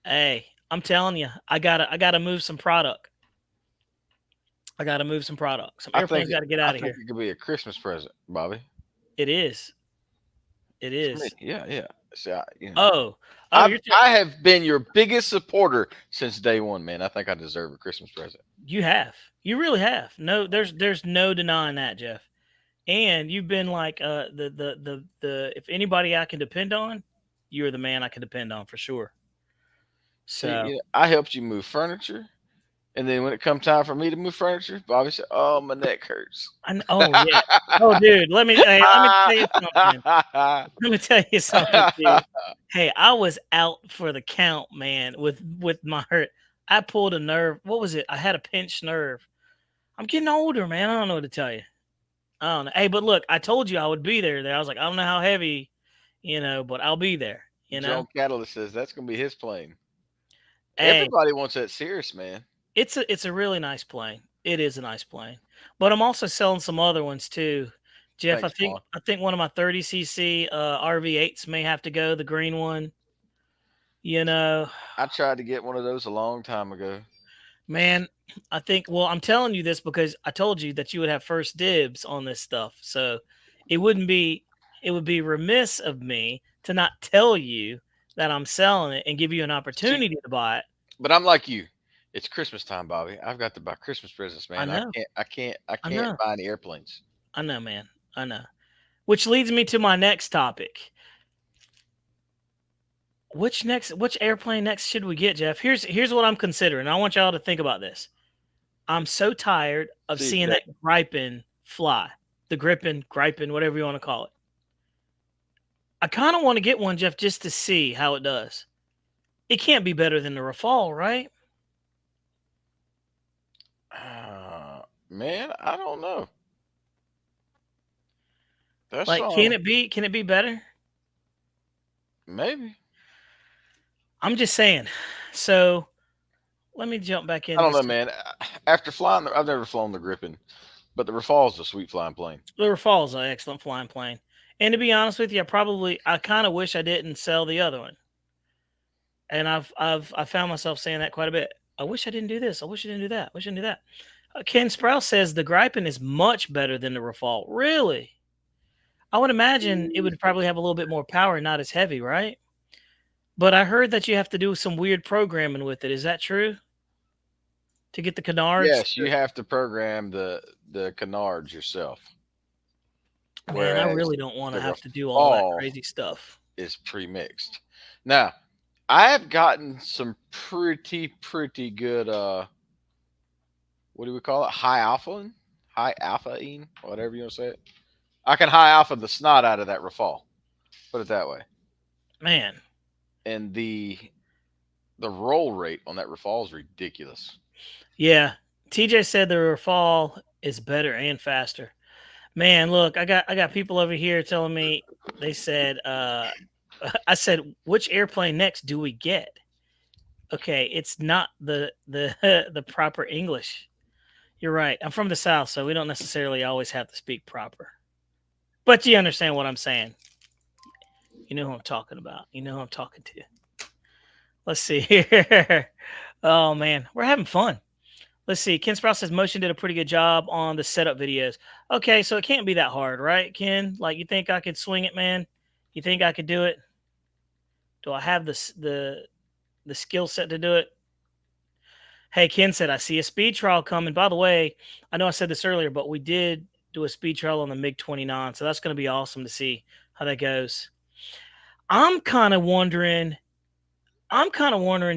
Hey, I'm telling you, I gotta move some product. Some airplanes got to get out of here. It could be a Christmas present, Bobby. It is. It is. Yeah. See, I have been your biggest supporter since day one, man. I think I deserve a Christmas present. You have. You really have. No, there's no denying that, Jeff. And you've been like the if anybody I can depend on, you're the man I can depend on for sure. So I helped you move furniture, And then when it come time for me to move furniture, Bobby said, "Oh, my neck hurts." Oh yeah. Oh, dude. Let me tell you something. Let me tell you something, dude. Hey, I was out for the count, man. With my hurt, I pulled a nerve. What was it? I had a pinched nerve. I'm getting older, man. I don't know what to tell you. I don't know. Hey, but look, I told you I would be there. I was like, I don't know how heavy, but I'll be there. Drone Catalyst says that's gonna be his plane. Hey, Everybody wants that Cirrus, man. it's a really nice plane. It is a nice plane, but I'm also selling some other ones too. Jeff, Thanks, Paul. I think one of my 30cc RV8s may have to go. The green one. I tried to get one of those a long time ago. Man, I think. Well, I'm telling you this because I told you that you would have first dibs on this stuff. So it would be remiss of me to not tell you that I'm selling it and give you an opportunity to buy it. But I'm like you. It's Christmas time, Bobby. I've got to buy Christmas presents, man. I know. I can't know. buy any airplanes. I know, man. I know. Which leads me to my next topic. Which airplane next should we get, Jeff? Here's what I'm considering. I want y'all to think about this. I'm so tired of seeing that Gripen fly. The Gripen, whatever you want to call it. I kind of want to get one, Jeff, just to see how it does. It can't be better than the Rafale, right? Man, I don't know. That's like, can it be better? Maybe. I'm just saying. So let me jump back in. I don't know, man. After flying, I've never flown the Gripen, but the Rafale is a sweet flying plane. The Rafale is an excellent flying plane. And to be honest with you, I kind of wish I didn't sell the other one. And I found myself saying that quite a bit. I wish I didn't do this. I wish I didn't do that. I wish I didn't do that. Ken Sprouse says the Gripen is much better than the Rafale. Really? I would imagine it would probably have a little bit more power, not as heavy, right? But I heard that you have to do some weird programming with it. Is that true? To get the canards? Yes, you have to program the canards yourself. Man, I really don't want to have to do all that crazy stuff. Is pre-mixed. Now, I have gotten some pretty good what do we call it? High alpha, whatever you want to say it. I can high alpha the snot out of that Rafale. Put it that way. Man. And the roll rate on that Rafale is ridiculous. Yeah. TJ said the Rafale is better and faster. Man, look, I got people over here telling me, they said, I said, which airplane next do we get? Okay, it's not the proper English. You're right. I'm from the South, so we don't necessarily always have to speak proper. But you understand what I'm saying. You know who I'm talking about. You know who I'm talking to. Let's see here. Oh, man. We're having fun. Let's see. Ken Sprouse says Motion did a pretty good job on the setup videos. Okay, so it can't be that hard, right, Ken? Like, you think I could swing it, man? You think I could do it? Do I have the skill set to do it? Hey, Ken said, I see a speed trial coming. By the way, I know I said this earlier, but we did do a speed trial on the MiG-29, so that's going to be awesome to see how that goes. I'm kind of wondering,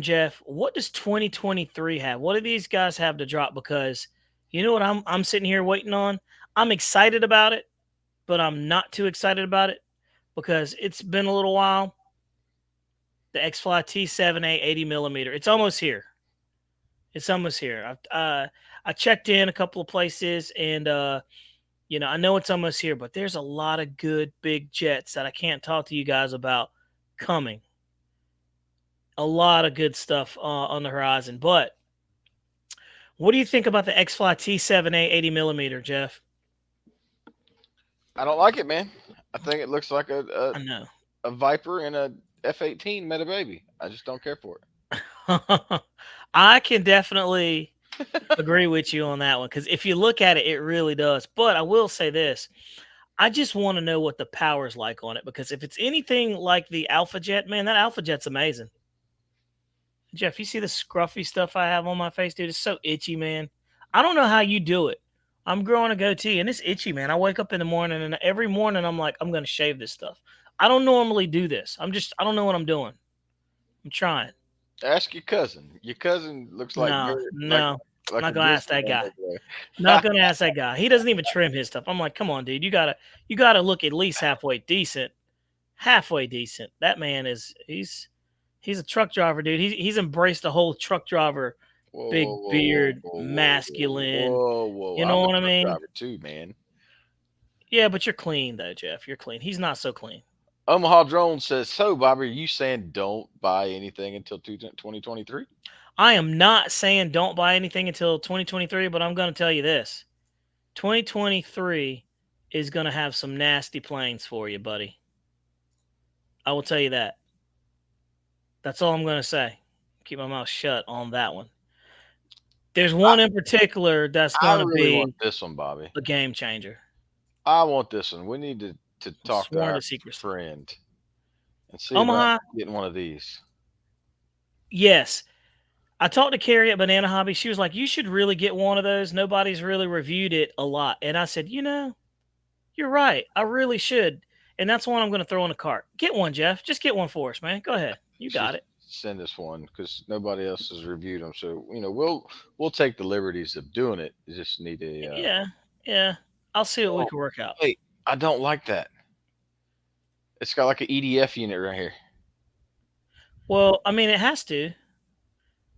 Jeff, what does 2023 have? What do these guys have to drop? Because you know what I'm sitting here waiting on? I'm excited about it, but I'm not too excited about it because it's been a little while. The X-Fly T7A 80mm. It's almost here. It's almost here. I checked in a couple of places, and I know it's almost here, but there's a lot of good big jets that I can't talk to you guys about coming. A lot of good stuff on the horizon. But what do you think about the X-Fly T7A 80mm, Jeff? I don't like it, man. I think it looks like a Viper and a F-18 met a baby. I just don't care for it. I can definitely agree with you on that one, because if you look at it, it really does. But I will say this. I just want to know what the power's like on it, because if it's anything like the Alpha Jet, man, that Alpha Jet's amazing. Jeff, you see the scruffy stuff I have on my face, dude? It's so itchy, man. I don't know how you do it. I'm growing a goatee, and it's itchy, man. I wake up in the morning, and every morning I'm like, I'm going to shave this stuff. I don't normally do this. I don't know what I'm doing. I'm trying. Ask your cousin. Your cousin looks like no. Like Not a gonna ask that discount guy. over Not gonna ask that guy. He doesn't even trim his stuff. I'm like, come on, dude. You gotta look at least halfway decent. Halfway decent. That man he's a truck driver, dude. He's embraced the whole truck driver, Whoa, big whoa, whoa, beard, whoa, whoa, masculine. whoa, whoa! You know I'm a what I truck mean? driver too, man. Yeah, but you're clean though, Jeff. You're clean. He's not so clean. Omaha Drone says, "So, Bobby, are you saying don't buy anything until 2023?" I am not saying don't buy anything until 2023, but I'm going to tell you this. 2023 is going to have some nasty planes for you, buddy. I will tell you that. That's all I'm going to say. Keep my mouth shut on that one. There's one in particular that's I going to really be want this one, Bobby. a game changer. I want this one. We need to talk to Sworn our to secrecy. friend and see Omaha, about getting one of these. yes. I talked to Carrie at Banana Hobby. She was like, you should really get one of those. Nobody's really reviewed it a lot. And I said, you're right. I really should. And that's one I'm going to throw in the cart. Get one, Jeff. Just get one for us, man. Go ahead. You got it. Send us one because nobody else has reviewed them. So we'll take the liberties of doing it. You just need a Yeah. I'll see what we can work out. Wait, I don't like that. It's got like an EDF unit right here. Well, I mean, it has to.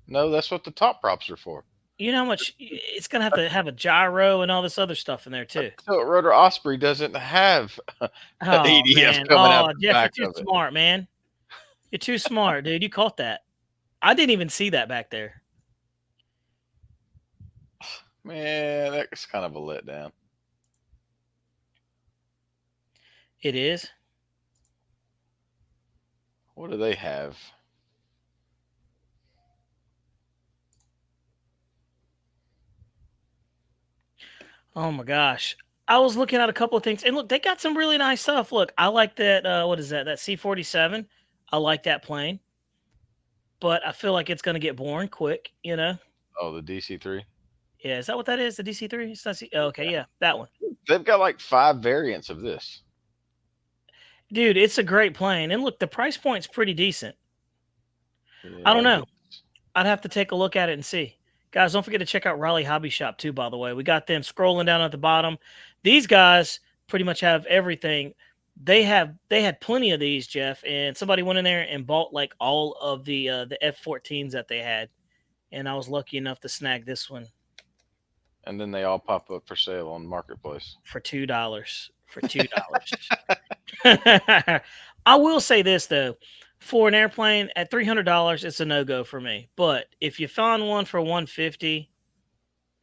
No, that's what the top props are for. You know how much it's going to have a gyro and all this other stuff in there too. So Rotor Osprey doesn't have EDF man. coming out the Jeff, back you're of too it. smart, man. You're too smart, dude. You caught that. I didn't even see that back there. Man, that's kind of a letdown. It is. What do they have? Oh my gosh. I was looking at a couple of things, and look, they got some really nice stuff. Look, I like that. What is that? That C-47. I like that plane, but I feel like it's going to get boring quick. Oh, the DC-3. Yeah, is that what that is? The DC-3? It's not okay, yeah, that one. They've got like 5 variants of this. Dude, it's a great plane, and look, the price point's pretty decent. Yeah, I don't know. I'd have to take a look at it and see. Guys, don't forget to check out Raleigh Hobby Shop too, by the way. We got them scrolling down at the bottom. These guys pretty much have everything. They had plenty of these, Jeff, and somebody went in there and bought like all of the F-14s that they had. And I was lucky enough to snag this one. And then they all pop up for sale on Marketplace. For $2. For $2. I will say this though. For an airplane at $300, it's a no-go for me. But if you found one for $150,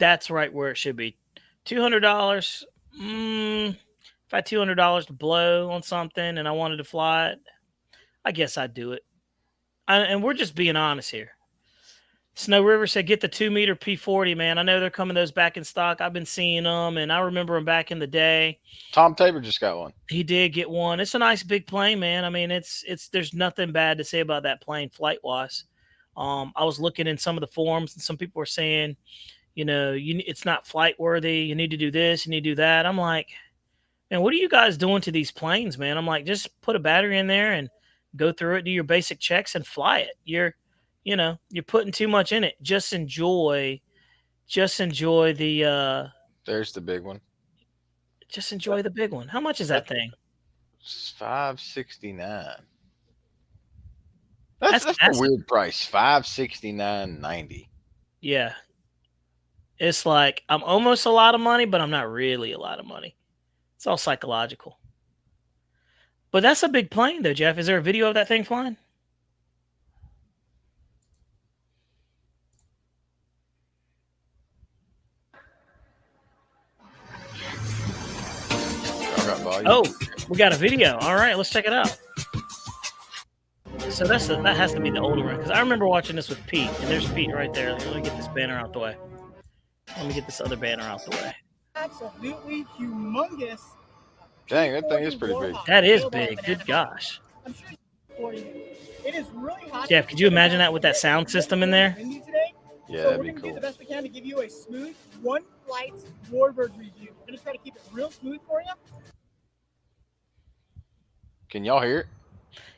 that's right where it should be. $200, if I had $200 to blow on something and I wanted to fly it, I guess I'd do it. And we're just being honest here. Snow River said, get the 2-meter P40, man. I know they're coming those back in stock. I've been seeing them, and I remember them back in the day. Tom Tabor just got one. He did get one. It's a nice big plane, man. I mean, it's there's nothing bad to say about that plane flight-wise. I was looking in some of the forums, and some people were saying, it's not flight-worthy. You need to do this. You need to do that. I'm like, man, what are you guys doing to these planes, man? I'm like, just put a battery in there and go through it, do your basic checks, and fly it. You're putting too much in it. Just enjoy the There's the big one. Just enjoy the big one. How much is that thing? It's $569. That's a weird price. $569.90. Yeah. It's like I'm almost a lot of money, but I'm not really a lot of money. It's all psychological. But that's a big plane though, Jeff. Is there a video of that thing flying? Oh, we got a video. All right, let's check it out. So that has to be the older one because I remember watching this with Pete, and there's Pete right there. Let me get this banner out the way. Let me get this other banner out the way. Absolutely humongous. Dang, that thing is pretty big. That is big. Good gosh. I'm sure it is really hot. Jeff, could you imagine that with that sound system in there? Yeah, so that'd we're be going to cool. do the best we can to give you a smooth one-flight Warbird review. We're going to try to keep it real smooth for you. Can y'all hear it?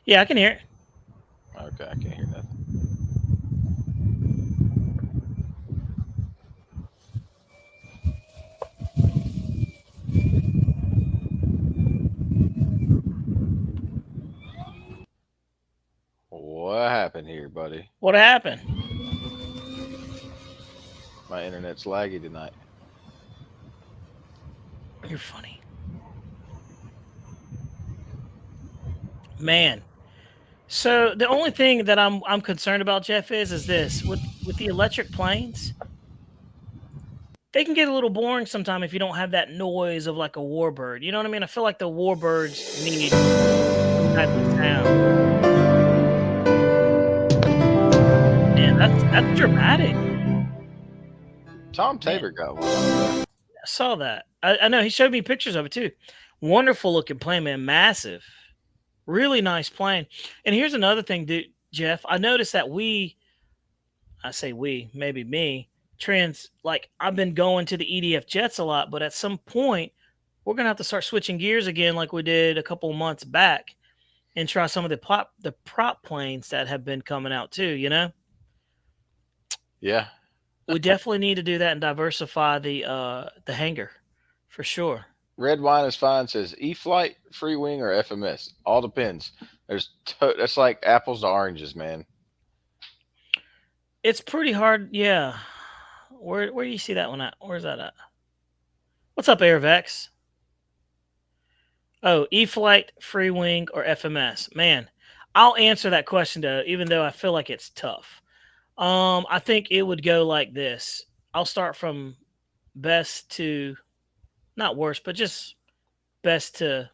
Yeah, I can hear it. Okay, I can't hear nothing. What happened? My internet's laggy tonight. You're funny. Man. So the only thing that I'm concerned about, Jeff, is this with the electric planes, they can get a little boring sometime if you don't have that noise of like a warbird. You know what I mean? I feel like the warbirds need some type of sound. Man, that's dramatic. Tom Tabor got one. I saw that. I know he showed me pictures of it too. Wonderful looking plane, man. Massive. Really nice plane. And here's another thing, dude, Jeff. I noticed that I say we, maybe me, like I've been going to the EDF jets a lot, but at some point we're gonna have to start switching gears again, like we did a couple of months back, and try some of the prop planes that have been coming out too. You know, Yeah. we definitely need to do that and diversify the hangar for sure. Red Wine is Fine says E-Flight, Free Wing, or FMS. All depends. That's like apples to oranges, man. It's pretty hard, yeah. Where do you see that one at? Where's that at? What's up, Airvex? Oh, E-Flight, Free Wing, or FMS? Man, I'll answer that question though, even though I feel like it's tough. I think it would go like this. I'll start from best to not worst, but just best to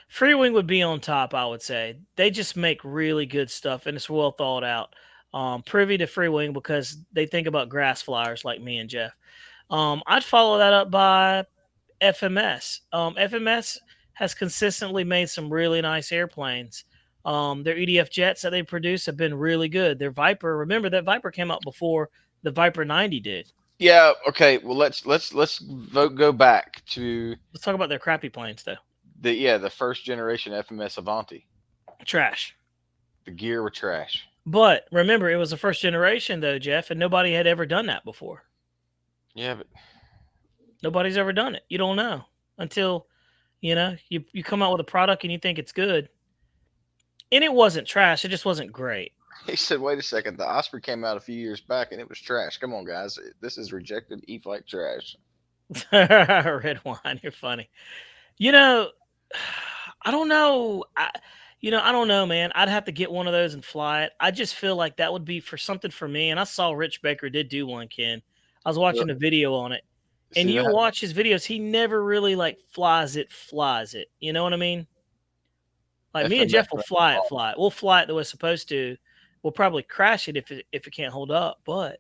Free Wing would be on top, I would say. They just make really good stuff and it's well thought out. Privy to Free Wing because they think about grass flyers like me and Jeff. I'd follow that up by FMS. FMS has consistently made some really nice airplanes. Their EDF jets that they produce have been really good. Their Viper, remember that Viper came out before the Viper 90 did. Yeah. Okay. Well, let's go back to Let's talk about their crappy planes though. the first generation FMS Avanti. Trash. The gear were trash. But remember, it was the first generation though, Jeff, and nobody had ever done that before. Yeah, but Nobody's ever done it. You don't know until you come out with a product and you think it's good. And it wasn't trash, it just wasn't great. he said, "Wait a second. The Osprey came out a few years back and it was trash. Come on, guys. This is rejected E-Flight trash." Red Wine, you're funny. I don't know. I don't know, man. I'd have to get one of those and fly it. I just feel like that would be for something for me. And I saw Rich Baker did do one, Ken. I was watching a video on it. And See you that? watch his videos, he never really like flies it. You know what I mean? Like me and FMS Jeff will fly it. We'll fly it the way it's supposed to. We'll probably crash it if it can't hold up, but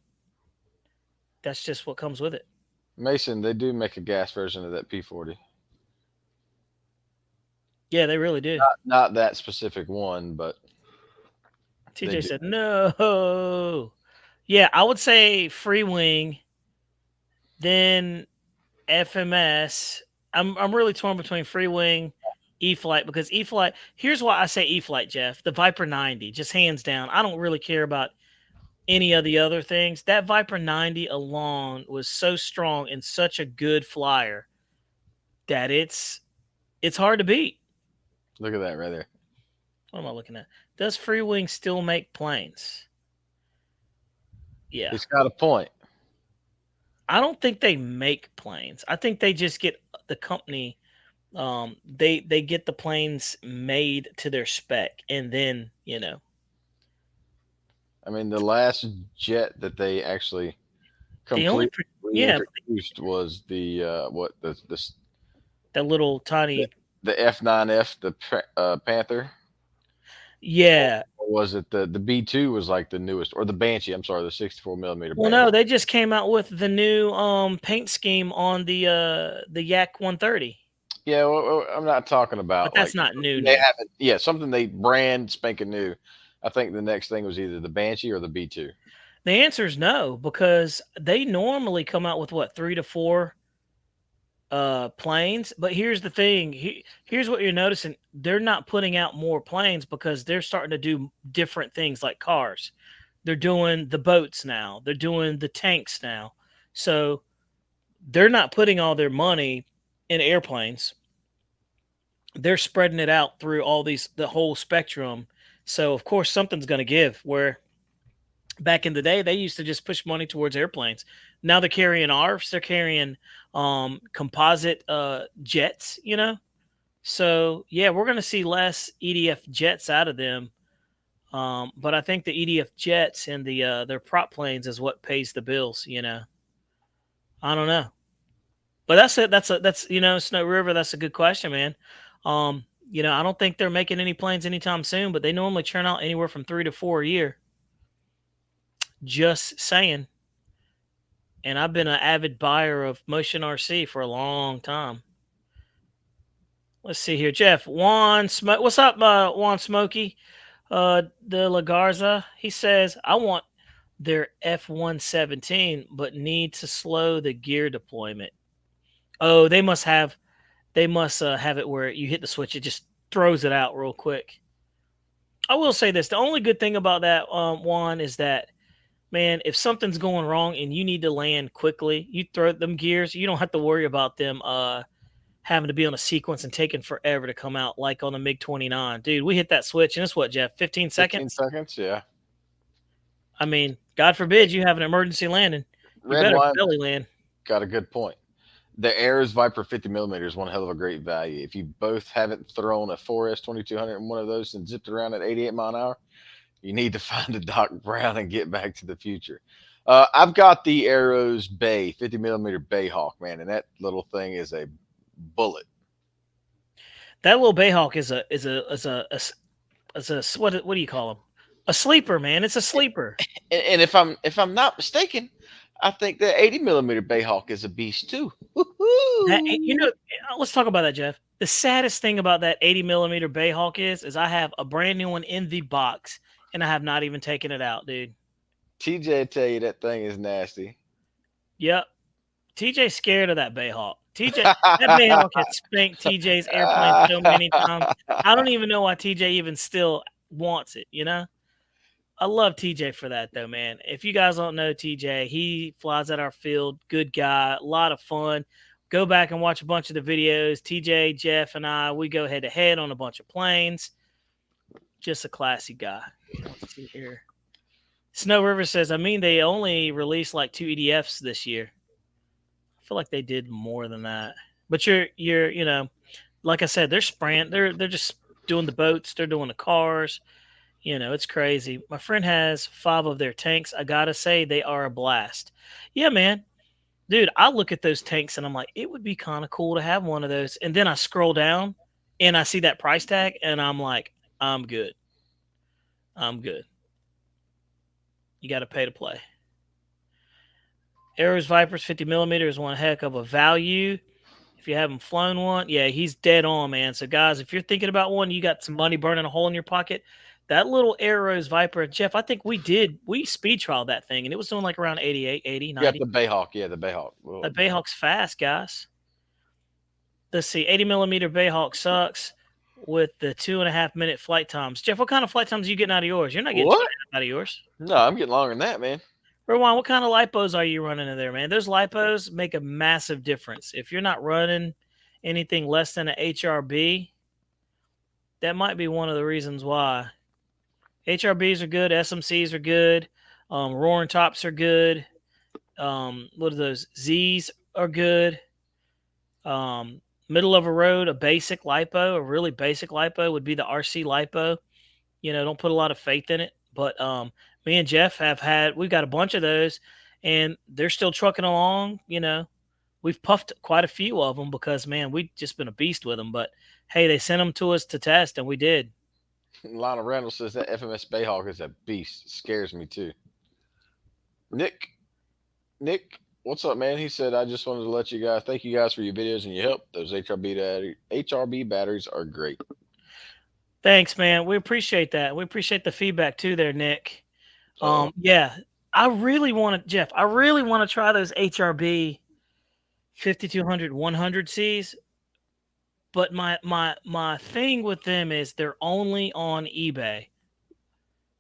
that's just what comes with it. Mason, they do make a gas version of that P40. Yeah, they really do. Not that specific one, but TJ said no. Yeah, I would say Free Wing, then FMS. I'm really torn between Free Wing, E-Flight, because E-Flight, here's why I say E-Flight, Jeff. The Viper 90, just hands down. I don't really care about any of the other things. That Viper 90 alone was so strong and such a good flyer that it's hard to beat. look at that right there. What am I looking at? Does Free Wing still make planes? Yeah. He's got a point. I don't think they make planes. I think they just get the company. They get the planes made to their spec, and then I mean, the last jet that they actually the only completely introduced was the that little tiny the F9F, the Panther. Yeah. Or was it the B2 was like the newest, or the Banshee? I'm sorry, the 64 millimeter. Well, no, they just came out with the new paint scheme on the Yak 130. Yeah, well, I'm not talking about. But that's not new. They haven't. Yeah, something they brand spanking new. I think the next thing was either the Banshee or the B2. The answer is no, because they normally come out with what 3 to 4 planes. But here's the thing. Here's what you're noticing. They're not putting out more planes because they're starting to do different things like cars. They're doing the boats now. They're doing the tanks now. So they're not putting all their money in airplanes. They're spreading it out through the whole spectrum. So of course something's going to give. Where back in the day they used to just push money towards airplanes. Now they're carrying ARFs, they're carrying composite jets, you know. So yeah, we're going to see less EDF jets out of them. But I think the EDF jets and their prop planes is what pays the bills, you know. I don't know. But that's you know, Snow River, that's a good question, man. You know, I don't think they're making any planes anytime soon, but they normally churn out anywhere from 3 to 4 a year. Just saying. And I've been an avid buyer of Motion RC for a long time. Let's see here, Jeff. What's up, Juan Smokey? De La Garza. He says, I want their F-117, but need to slow the gear deployment. Oh, they must have it where you hit the switch, it just throws it out real quick. I will say this: the only good thing about that, Juan, is that, man, if something's going wrong and you need to land quickly, you throw them gears. You don't have to worry about them having to be on a sequence and taking forever to come out, like on the MiG-29. Dude, we hit that switch and it's what, Jeff? 15 seconds? 15 seconds, yeah. I mean, God forbid you have an emergency landing. You Red better Wine belly land. got a good point. The Ares Viper 50 millimeter is one hell of a great value. If you both haven't thrown a 4S 2200 in one of those and zipped around at 88 mile an hour, you need to find a Doc Brown and get back to the future. I've got the Arrows Bay 50 millimeter Bayhawk, man, and that little thing is a bullet. That little Bayhawk is a what do you call them? A sleeper, man. It's a sleeper. And if I'm not mistaken, I think the 80 millimeter Bayhawk is a beast too. You know, let's talk about that, Jeff. The saddest thing about that 80 millimeter Bayhawk is I have a brand new one in the box and I have not even taken it out, dude. TJ tell you that thing is nasty. Yep. TJ's scared of that Bayhawk. That Bayhawk has spanked TJ's airplane so many times. I don't even know why TJ even still wants it, you know? I love TJ for that, though, man. If you guys don't know TJ, he flies at our field. Good guy. A lot of fun. Go back and watch a bunch of the videos. TJ, Jeff, and I, we go head to head on a bunch of planes. Just a classy guy. Let's see here. Snow River says, I mean, they only released like 2 EDFs this year. I feel like they did more than that. But you're you know, like I said, they're spraying. They're just doing the boats. They're doing the cars. You know, it's crazy. My friend has 5 of their tanks. I gotta say, they are a blast. Yeah, man. Dude, I look at those tanks and I'm like, it would be kind of cool to have one of those. And then I scroll down and I see that price tag and I'm like, I'm good. I'm good. You got to pay to play. Arrows Vipers 50 millimeter is one heck of a value. If you haven't flown one, yeah, he's dead on, man. So, guys, if you're thinking about one, you got some money burning a hole in your pocket, that little Arrows Viper, Jeff, I think we speed trialed that thing, and it was doing like around 88, 80, 90. You got the Bayhawk. Yeah, the Bayhawk. That Bayhawk's fast, guys. Let's see. 80 millimeter Bayhawk sucks with the 2.5 minute flight times. Jeff, what kind of flight times are you getting out of yours? You're not getting 2.5 out of yours. No, I'm getting longer than that, man. Rewan, what kind of lipos are you running in there, man? Those lipos make a massive difference. If you're not running anything less than an HRB, that might be one of the reasons why. HRBs are good. SMCs are good. Roaring tops are good. What are those? Zs are good. Middle of a road, a basic lipo, a really basic lipo would be the RC lipo. You know, don't put a lot of faith in it. But me and Jeff we've got a bunch of those, and they're still trucking along. You know, we've puffed quite a few of them because, man, we've just been a beast with them. But, hey, they sent them to us to test, and we did. Lionel Randall says that FMS Bayhawk is a beast. It scares me, too. Nick, what's up, man? He said, I just wanted to let you guys, thank you guys for your videos and your help. Those HRB batteries are great. Thanks, man. We appreciate that. We appreciate the feedback too there, Nick. Yeah, I really want to try those HRB 5200 100Cs. But my thing with them is they're only on eBay.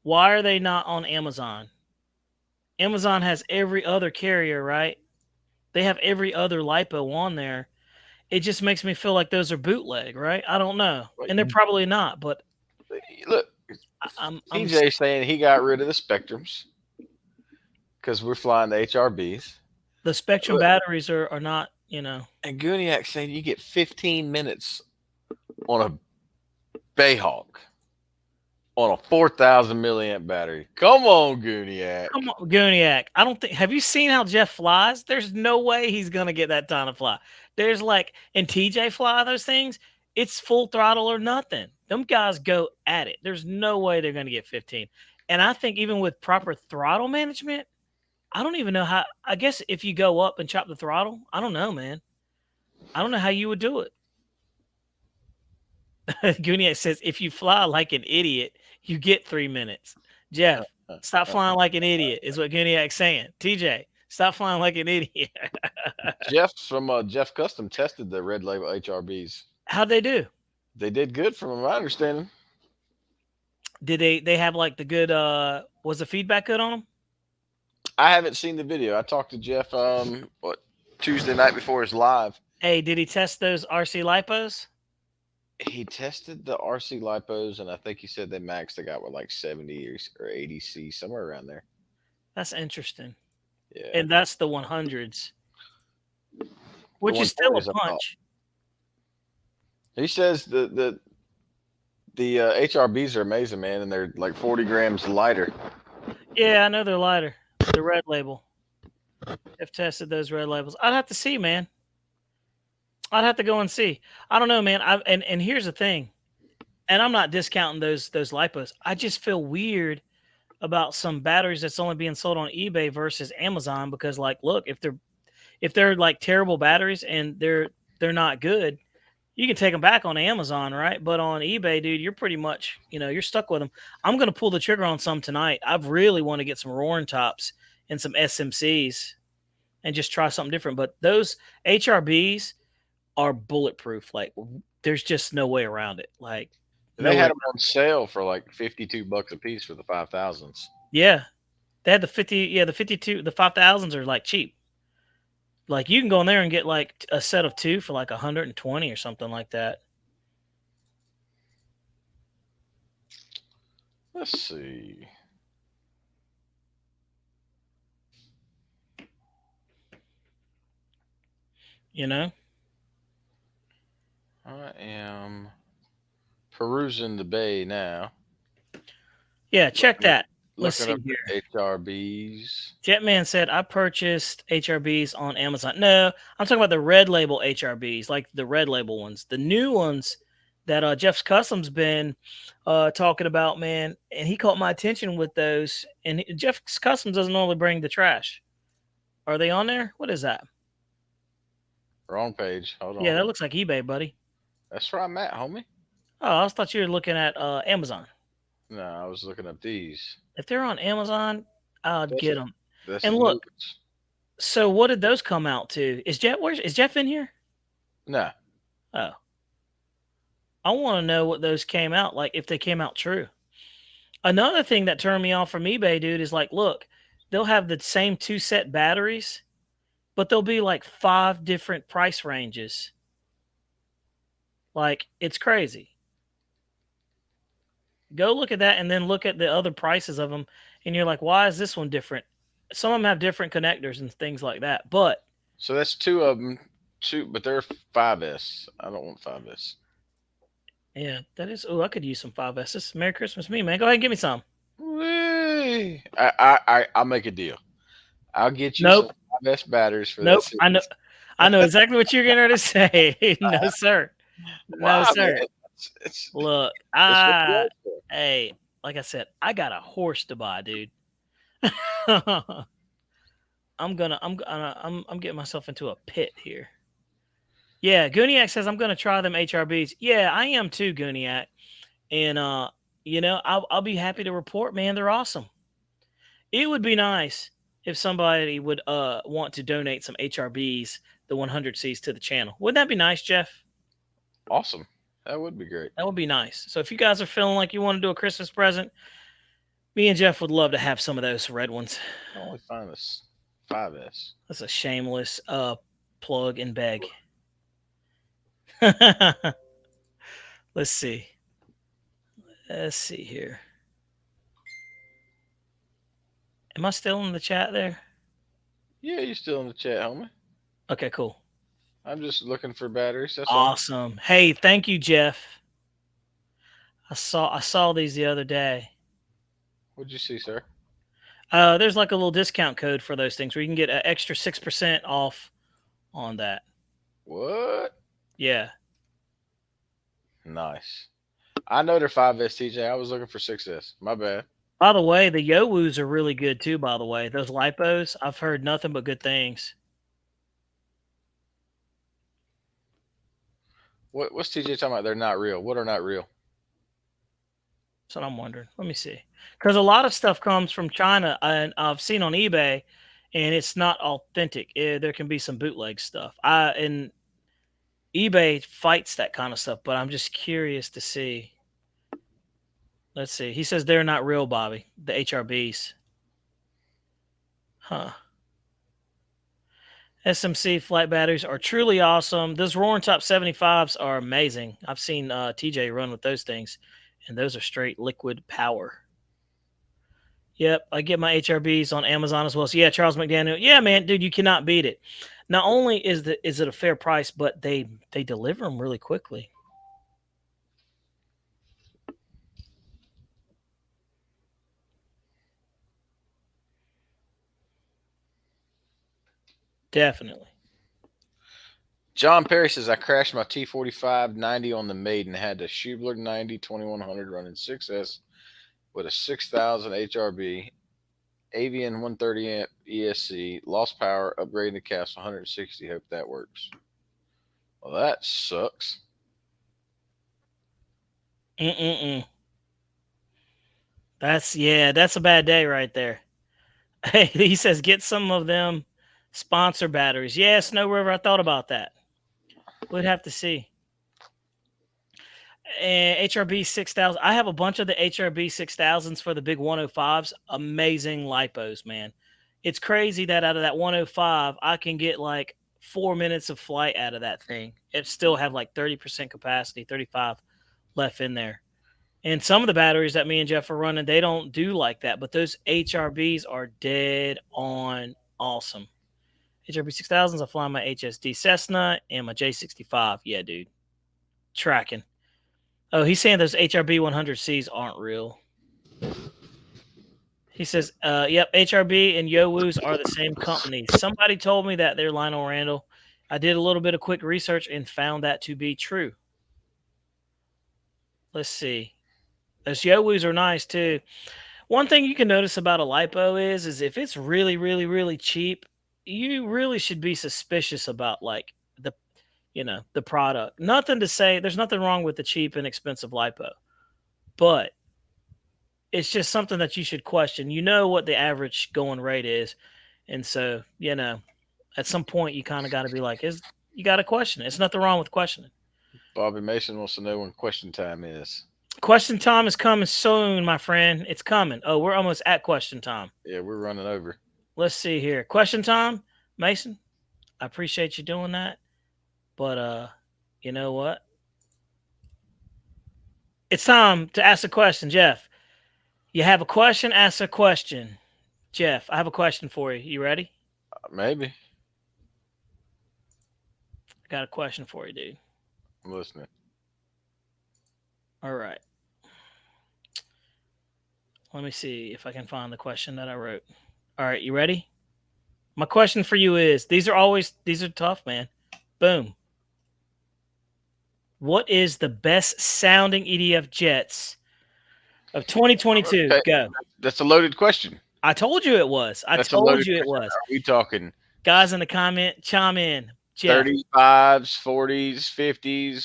Why are they not on Amazon? Amazon has every other carrier, right? They have every other lipo on there. It just makes me feel like those are bootleg, right? I don't know. And they're probably not, but look, I'm TJ saying he got rid of the Spectrums because we're flying the HRBs. the Spectrum But- batteries are not, you know. And Gooniac saying you get 15 minutes on a Bayhawk on a 4,000 milliamp battery. Come on, Gooniac. Come on, Gooniac. I don't think. Have you seen how Jeff flies? There's no way he's gonna get that time to fly. There's like, and TJ fly those things. It's full throttle or nothing. Them guys go at it. There's no way they're gonna get 15. And I think even with proper throttle management, I don't even know how. I guess if you go up and chop the throttle, I don't know, man. I don't know how you would do it. Gooniac says if you fly like an idiot, you get 3 minutes. Jeff, stop flying like an idiot, is what Gooniac's saying. TJ, stop flying like an idiot. Jeff from Jeff Custom tested the red label HRBs. How'd they do? They did good from my understanding. Did they have like the good was the feedback good on them? I haven't seen the video. I talked to Jeff Tuesday night before his live. Hey, did he test those RC lipos? He tested the RC lipos, and I think he said they maxed out with like 70 or 80 C, somewhere around there. That's interesting. Yeah, And that's the 100s, which is still a punch. He says the HRBs are amazing, man, and they're like 40 grams lighter. Yeah, I know they're lighter. The red label. I've tested those red labels. I'd have to see, man. I'd have to go and see. I don't know, man. And here's the thing, and I'm not discounting those lipos. I just feel weird about some batteries that's only being sold on eBay versus Amazon because, like, look, if they're like terrible batteries and they're not good, you can take them back on Amazon, right? But on eBay, dude, you're pretty much, you're stuck with them. I'm gonna pull the trigger on some tonight. I really want to get some roaring tops and some SMCs and just try something different. But those HRBs are bulletproof. Like, there's just no way around it. Like, they had them on sale for like $52 a piece for the 5,000s. Yeah, they had the 50. Yeah, the 52, the 5,000s are like cheap. Like, you can go in there and get like a set of 2 for like 120 or something like that. Let's see. I am perusing the bay now. Yeah, check that. Let's see here. HRBs. Jetman said, I purchased HRBs on Amazon. No, I'm talking about the red label HRBs, like the red label ones. The new ones that Jeff's Custom's been talking about, man, and he caught my attention with those. And Jeff's Customs doesn't normally bring the trash. Are they on there? What is that? Wrong page. Hold on. Yeah, that looks like eBay, buddy. That's where I'm at, homie. Oh, I thought you were looking at Amazon. No, I was looking up these. If they're on Amazon, I'd get them. And look, so what did those come out to? Is Jeff in here? No. Oh. I want to know what those came out like, if they came out true. Another thing that turned me off from eBay, dude, is like, look, they'll have the same 2 set batteries, but there'll be like 5 different price ranges. Like, it's crazy. Go look at that and then look at the other prices of them. And you're like, why is this one different? Some of them have different connectors and things like that. But so that's 2 of them, but they're 5S. I don't want 5S. Yeah, that is. Oh, I could use some 5S's. Merry Christmas, me, man. Go ahead and give me some. I'll make a deal. I'll get you some 5S batteries for Nope. this. I know exactly what you're getting ready to say. No, sir. No, sir. Look, hey, like I said, I got a horse to buy, dude. I'm getting myself into a pit here. Yeah, Gooniac says I'm gonna try them HRBs. Yeah, I am too, Gooniac. And I'll be happy to report, man, they're awesome. It would be nice if somebody would want to donate some HRBs, the 100Cs, to the channel. Wouldn't that be nice, Jeff? Awesome. That would be great. That would be nice. So if you guys are feeling like you want to do a Christmas present, me and Jeff would love to have some of those red ones. I only find this 5S. That's a shameless plug and beg. Let's see. Let's see here. Am I still in the chat there? Yeah, you're still in the chat, homie. Okay, cool. I'm just looking for batteries. That's all. Awesome. Hey, thank you, Jeff. I saw these the other day. What'd you see, sir? There's like a little discount code for those things where you can get an extra 6% off on that. What? Yeah. Nice. I know they're 5S, TJ. I was looking for 6S. My bad. By the way, the Yowus are really good too, by the way. Those lipos, I've heard nothing but good things. What's TJ talking about? They're not real. What are not real? That's what I'm wondering. Let me see. Because a lot of stuff comes from China, and I've seen on eBay, and it's not authentic. There can be some bootleg stuff. And eBay fights that kind of stuff, but I'm just curious to see. Let's see. He says they're not real, Bobby. The HRBs. Huh. SMC flight batteries are truly awesome. Those Roaring Top 75s are amazing. I've seen TJ run with those things, and those are straight liquid power. Yep, I get my HRBs on Amazon as well. So yeah, Charles McDaniel. Yeah, man, dude, you cannot beat it. Not only is it a fair price, but they deliver them really quickly. Definitely. John Perry says I crashed my T45 90 on the Maiden. Had a Schubler 90 2100 running 6S with a 6000 HRB, Avian 130 amp ESC, lost power, upgrading the cast 160. Hope that works. Well, that sucks. That's a bad day right there. Hey, he says get some of them sponsor batteries. Yeah, Snow River, I thought about that. We'd have to see. And HRB 6000. I have a bunch of the HRB 6000s for the big 105s. Amazing lipos, man. It's crazy that out of that 105, I can get like 4 minutes of flight out of that thing. It still have like 30% capacity, 35 left in there. And some of the batteries that me and Jeff are running, they don't do like that. But those HRBs are dead on awesome. HRB 6000s, I fly my HSD Cessna and my J65. Yeah, dude. Tracking. Oh, he's saying those HRB 100Cs aren't real. He says, yep, HRB and Yowus are the same company. Somebody told me that they're Lionel Randall. I did a little bit of quick research and found that to be true. Let's see. Those Yowus are nice too. One thing you can notice about a lipo is if it's really, really, really cheap, you really should be suspicious about like the product. Nothing to say. There's nothing wrong with the cheap and expensive lipo, but it's just something that you should question. You know what the average going rate is, and so at some point you kind of got to be like, you got to question it. It's nothing wrong with questioning. Bobby Mason wants to know when question time is. Question time is coming soon, my friend. It's coming. Oh, we're almost at question time. Yeah, we're running over. Let's see here. Question time, Mason. I appreciate you doing that, but you know what? It's time to ask a question, Jeff. You have a question? Ask a question. Jeff, I have a question for you. You ready? Maybe. I got a question for you, dude. I'm listening. All right. Let me see if I can find the question that I wrote. All right, you ready? My question for you is, these are tough, man. Boom. What is the best sounding EDF jets of 2022? Okay. Go. That's a loaded question. I told you it was. I told you it was. Are we talking? Guys in the comment, chime in. Jeff. 35s, 40s, 50s,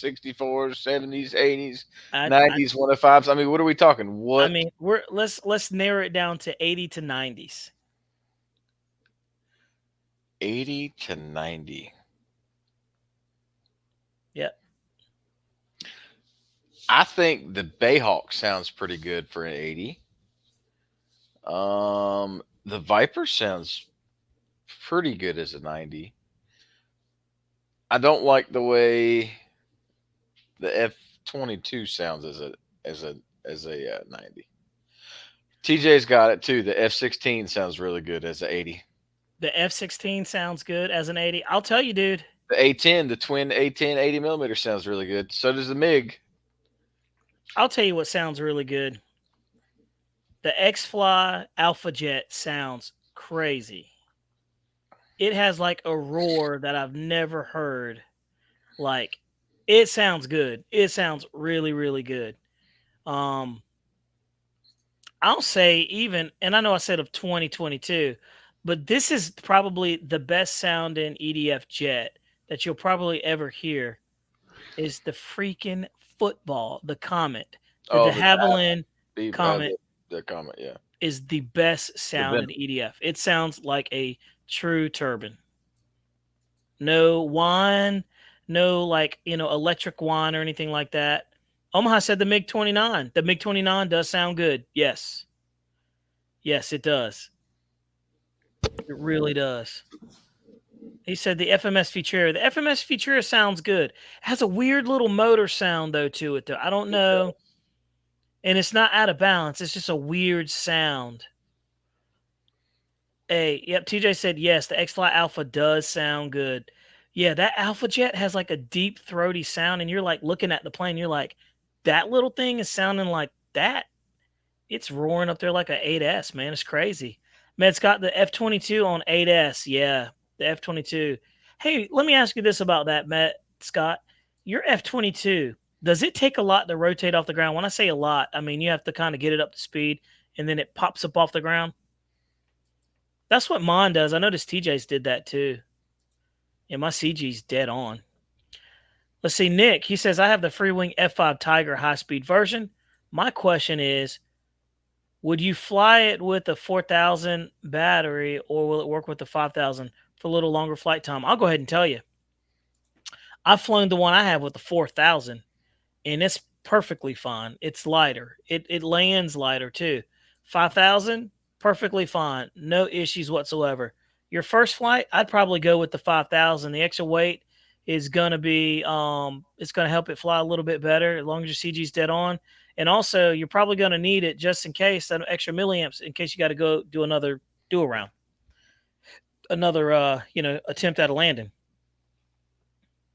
64s, 70s, 80s, 90s, 105s. I mean, what are we talking? What? I mean, let's narrow it down to 80 to 90s. 80 to 90. Yep. I think the Bayhawk sounds pretty good for an 80. The Viper sounds pretty good as a 90. I don't like the way the F-22 sounds as as a 90. TJ's got it too. The F-16 sounds really good as a 80. The F-16 sounds good as an 80. I'll tell you, dude. The A-10, the twin A-10 80 millimeter sounds really good. So does the MiG. I'll tell you what sounds really good. The X-Fly Alpha Jet sounds crazy. It has like a roar that I've never heard. Like, it sounds good. It sounds really, really good. I'll say even, and I know I said of 2022, but this is probably the best sounding EDF jet that you'll probably ever hear is the freaking football, the Comet. The de Havilland Comet. The Comet, yeah. Is the best sounding EDF. It sounds like a true turbine. No whine, no like, electric whine or anything like that. Omaha said the MiG-29. The MiG-29 does sound good. Yes. Yes, it does. It really does. He said the FMS Futura. The FMS Futura sounds good. It has a weird little motor sound, though, to it, though. I don't know. And it's not out of balance. It's just a weird sound. Hey, yep, TJ said yes. The X-Fly Alpha does sound good. Yeah, that Alpha Jet has like a deep, throaty sound, and you're like looking at the plane. You're like, that little thing is sounding like that. It's roaring up there like an 8S, man. It's crazy. Man, it's got the F-22 on 8S. Yeah, the F-22. Hey, let me ask you this about that, Matt Scott. Your F-22, does it take a lot to rotate off the ground? When I say a lot, I mean you have to kind of get it up to speed, and then it pops up off the ground. That's what mine does. I noticed TJ's did that too. Yeah, my CG's dead on. Let's see, Nick, he says, I have the Freewing F5 Tiger high-speed version. My question is, would you fly it with a 4,000 battery, or will it work with the 5,000 for a little longer flight time? I'll go ahead and tell you. I've flown the one I have with the 4,000, and it's perfectly fine. It's lighter. It lands lighter too. 5,000, perfectly fine. No issues whatsoever. Your first flight, I'd probably go with the 5,000. The extra weight is going to be, it's going to help it fly a little bit better as long as your CG's dead on. And also, you're probably going to need it just in case, that extra milliamps, in case you got to go do another do-around. Another, attempt at a landing.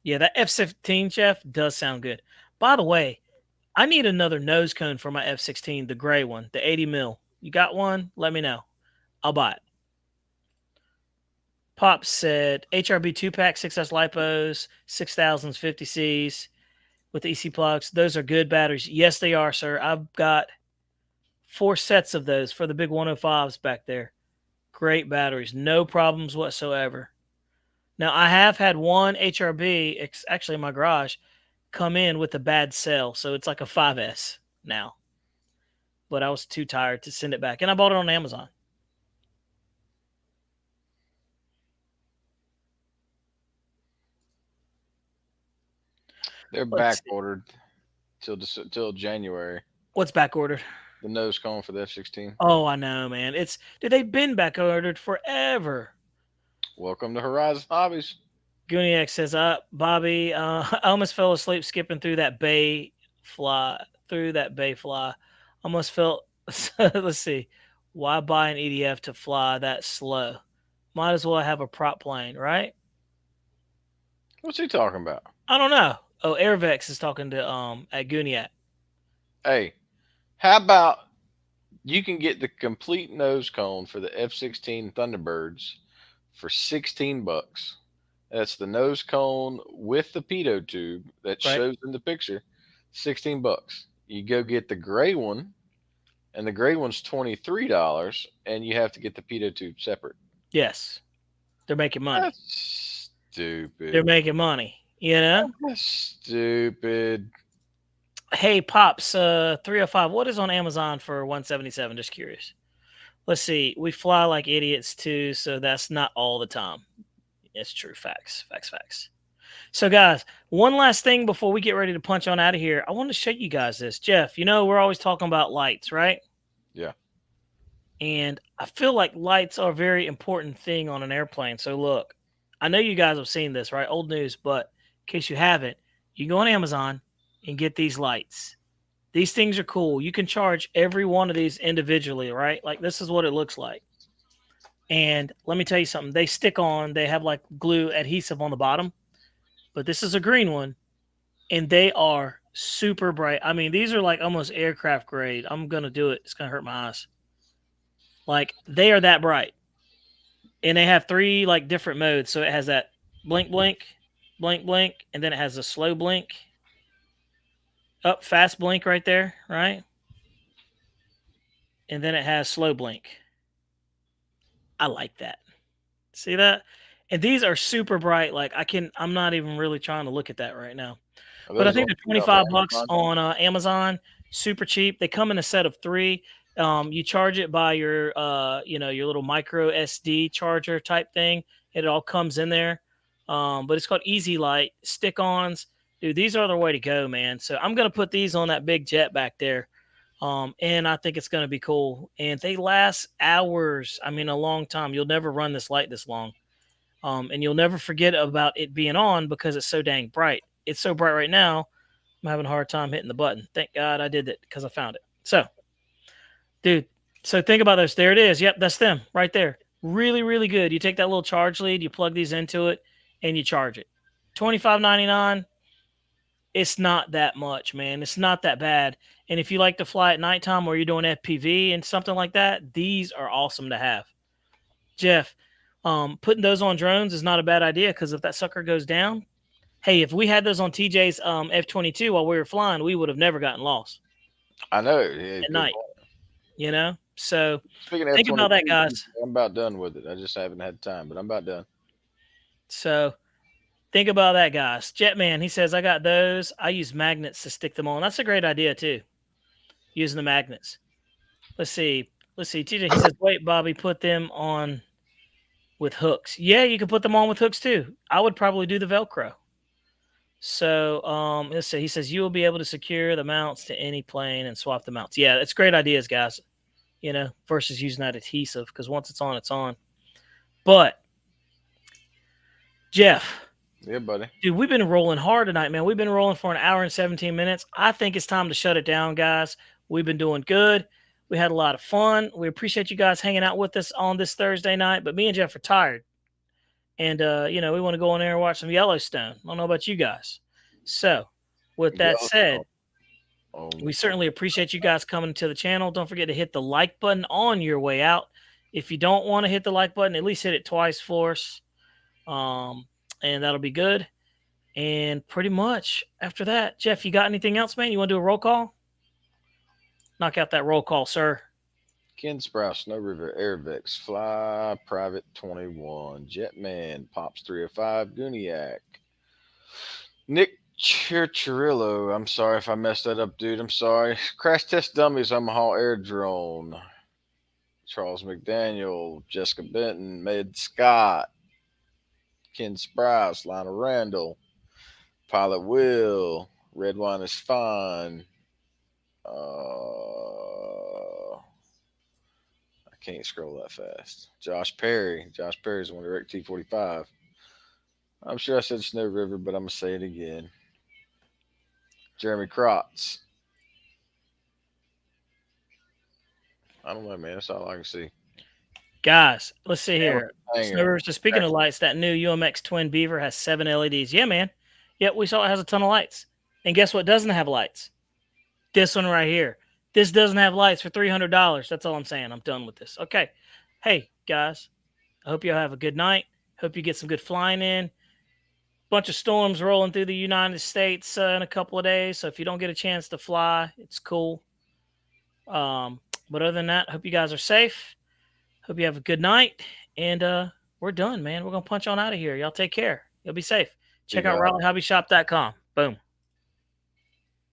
Yeah, that F-16, Jeff, does sound good. By the way, I need another nose cone for my F-16, the gray one, the 80 mil. You got one? Let me know. I'll buy it. Pop said, HRB 2-pack, 6S LiPos, 6,000s, 50Cs with the EC plugs. Those are good batteries. Yes, they are, sir. I've got 4 sets of those for the big 105s back there. Great batteries. No problems whatsoever. Now, I have had one HRB, actually in my garage, come in with a bad cell. So it's like a 5S now. But I was too tired to send it back. And I bought it on Amazon. They're back ordered till January. What's back ordered? The nose cone for the F-16. Oh, I know, man. They've been back ordered forever. Welcome to Horizon Hobbies. Gooniac says, Bobby, I almost fell asleep skipping through that bay fly. Almost felt, let's see, why buy an EDF to fly that slow? Might as well have a prop plane, right? What's he talking about? I don't know. Oh, Airvex is talking to at Gooniac. Hey, how about you can get the complete nose cone for the F-16 Thunderbirds for $16. That's the nose cone with the pitot tube that shows in the picture. $16. You go get the gray one, and the gray one's $23, and you have to get the pitot tube separate. Yes, they're making money. That's stupid. They're making money. You know? That's stupid. Hey, Pops, 305. What is on Amazon for 177? Just curious. Let's see. We fly like idiots too, so that's not all the time. It's true. Facts. So, guys, one last thing before we get ready to punch on out of here. I want to show you guys this. Jeff, we're always talking about lights, right? Yeah. And I feel like lights are a very important thing on an airplane. So, look, I know you guys have seen this, right? Old news, but in case you haven't, you can go on Amazon and get these lights. These things are cool. You can charge every one of these individually, right? Like this is what it looks like. And let me tell you something. They stick on. They have like glue adhesive on the bottom, but this is a green one, and they are super bright. I mean, these are like almost aircraft grade. I'm gonna do it. It's gonna hurt my eyes. Like they are that bright, and they have 3 like different modes. So it has that blink, blink, blink, blink, and then it has a slow blink. Up, fast blink right there, right? And then it has slow blink. I like that. See that? And these are super bright. Like I'm not even really trying to look at that right now. But I think they're 25 bucks on Amazon. Super cheap. They come in a set of 3. You charge it by your, your little micro SD charger type thing. It all comes in there. But it's called Easy Light stick-ons. Dude, these are the way to go, man. So I'm going to put these on that big jet back there. And I think it's going to be cool. And they last hours. I mean, a long time. You'll never run this light this long. And you'll never forget about it being on because it's so dang bright. It's so bright right now, I'm having a hard time hitting the button. Thank God I did it because I found it. So, dude, so think about this. There it is. Yep, that's them right there. Really, really good. You take that little charge lead, you plug these into it, and you charge it. $25.99. It's not that much, man. It's not that bad. And if you like to fly at nighttime or you're doing FPV and something like that, these are awesome to have. Jeff, putting those on drones is not a bad idea because if that sucker goes down, hey, if we had those on TJ's F-22 while we were flying, we would have never gotten lost. I know. Yeah, at night. You know? So speaking of think about that, guys. I'm about done with it. I just haven't had time, but I'm about done. So think about that, guys. Jetman, he says, I got those. I use magnets to stick them on. That's a great idea, too. Using the magnets. Let's see. TJ, he says, wait, Bobby, put them on with hooks. Yeah, you can put them on with hooks, too. I would probably do the Velcro. So let's see. He says, you will be able to secure the mounts to any plane and swap the mounts. Yeah, it's great ideas, guys. Versus using that adhesive because once it's on, it's on. But, Jeff. Yeah, buddy. Dude, we've been rolling hard tonight, man. We've been rolling for 1 hour and 17 minutes. I think it's time to shut it down, guys. We've been doing good. We had a lot of fun. We appreciate you guys hanging out with us on this Thursday night. But me and Jeff are tired. And, we want to go in there and watch some Yellowstone. I don't know about you guys. So, with that said, we certainly appreciate you guys coming to the channel. Don't forget to hit the like button on your way out. If you don't want to hit the like button, at least hit it twice for us. And that'll be good. And pretty much after that, Jeff, you got anything else, man? You want to do a roll call? Knock out that roll call, sir. Ken Sprouse, Snow River, Airvex, Fly, Private 21, Jetman, Pops 305, Gooniac, Nick Chirchirillo. I'm sorry if I messed that up, dude. I'm sorry. Crash Test Dummies, Omaha Air Drone, Charles McDaniel, Jessica Benton, Med Scott, Ken Sprouse, Lionel Randall, Pilot Will, Red Wine is Fine. I can't scroll that fast. Josh Perry. Josh Perry's one direct T45. I'm sure I said Snow River, but I'm going to say it again. Jeremy Krotz. I don't know, man. That's all I can see. Guys, let's see here. Snow River, so speaking of lights, that new UMX Twin Beaver has 7 LEDs. Yeah, man. Yep, we saw it has a ton of lights. And guess what doesn't have lights? This one right here. This doesn't have lights for $300. That's all I'm saying. I'm done with this. Okay. Hey, guys. I hope you have a good night. Hope you get some good flying in. Bunch of storms rolling through the United States in a couple of days. So if you don't get a chance to fly, it's cool. But other than that, I hope you guys are safe. Hope you have a good night. And we're done, man. We're going to punch on out of here. Y'all take care. You'll be safe. Check out RaleigHobbyShop.com. Boom.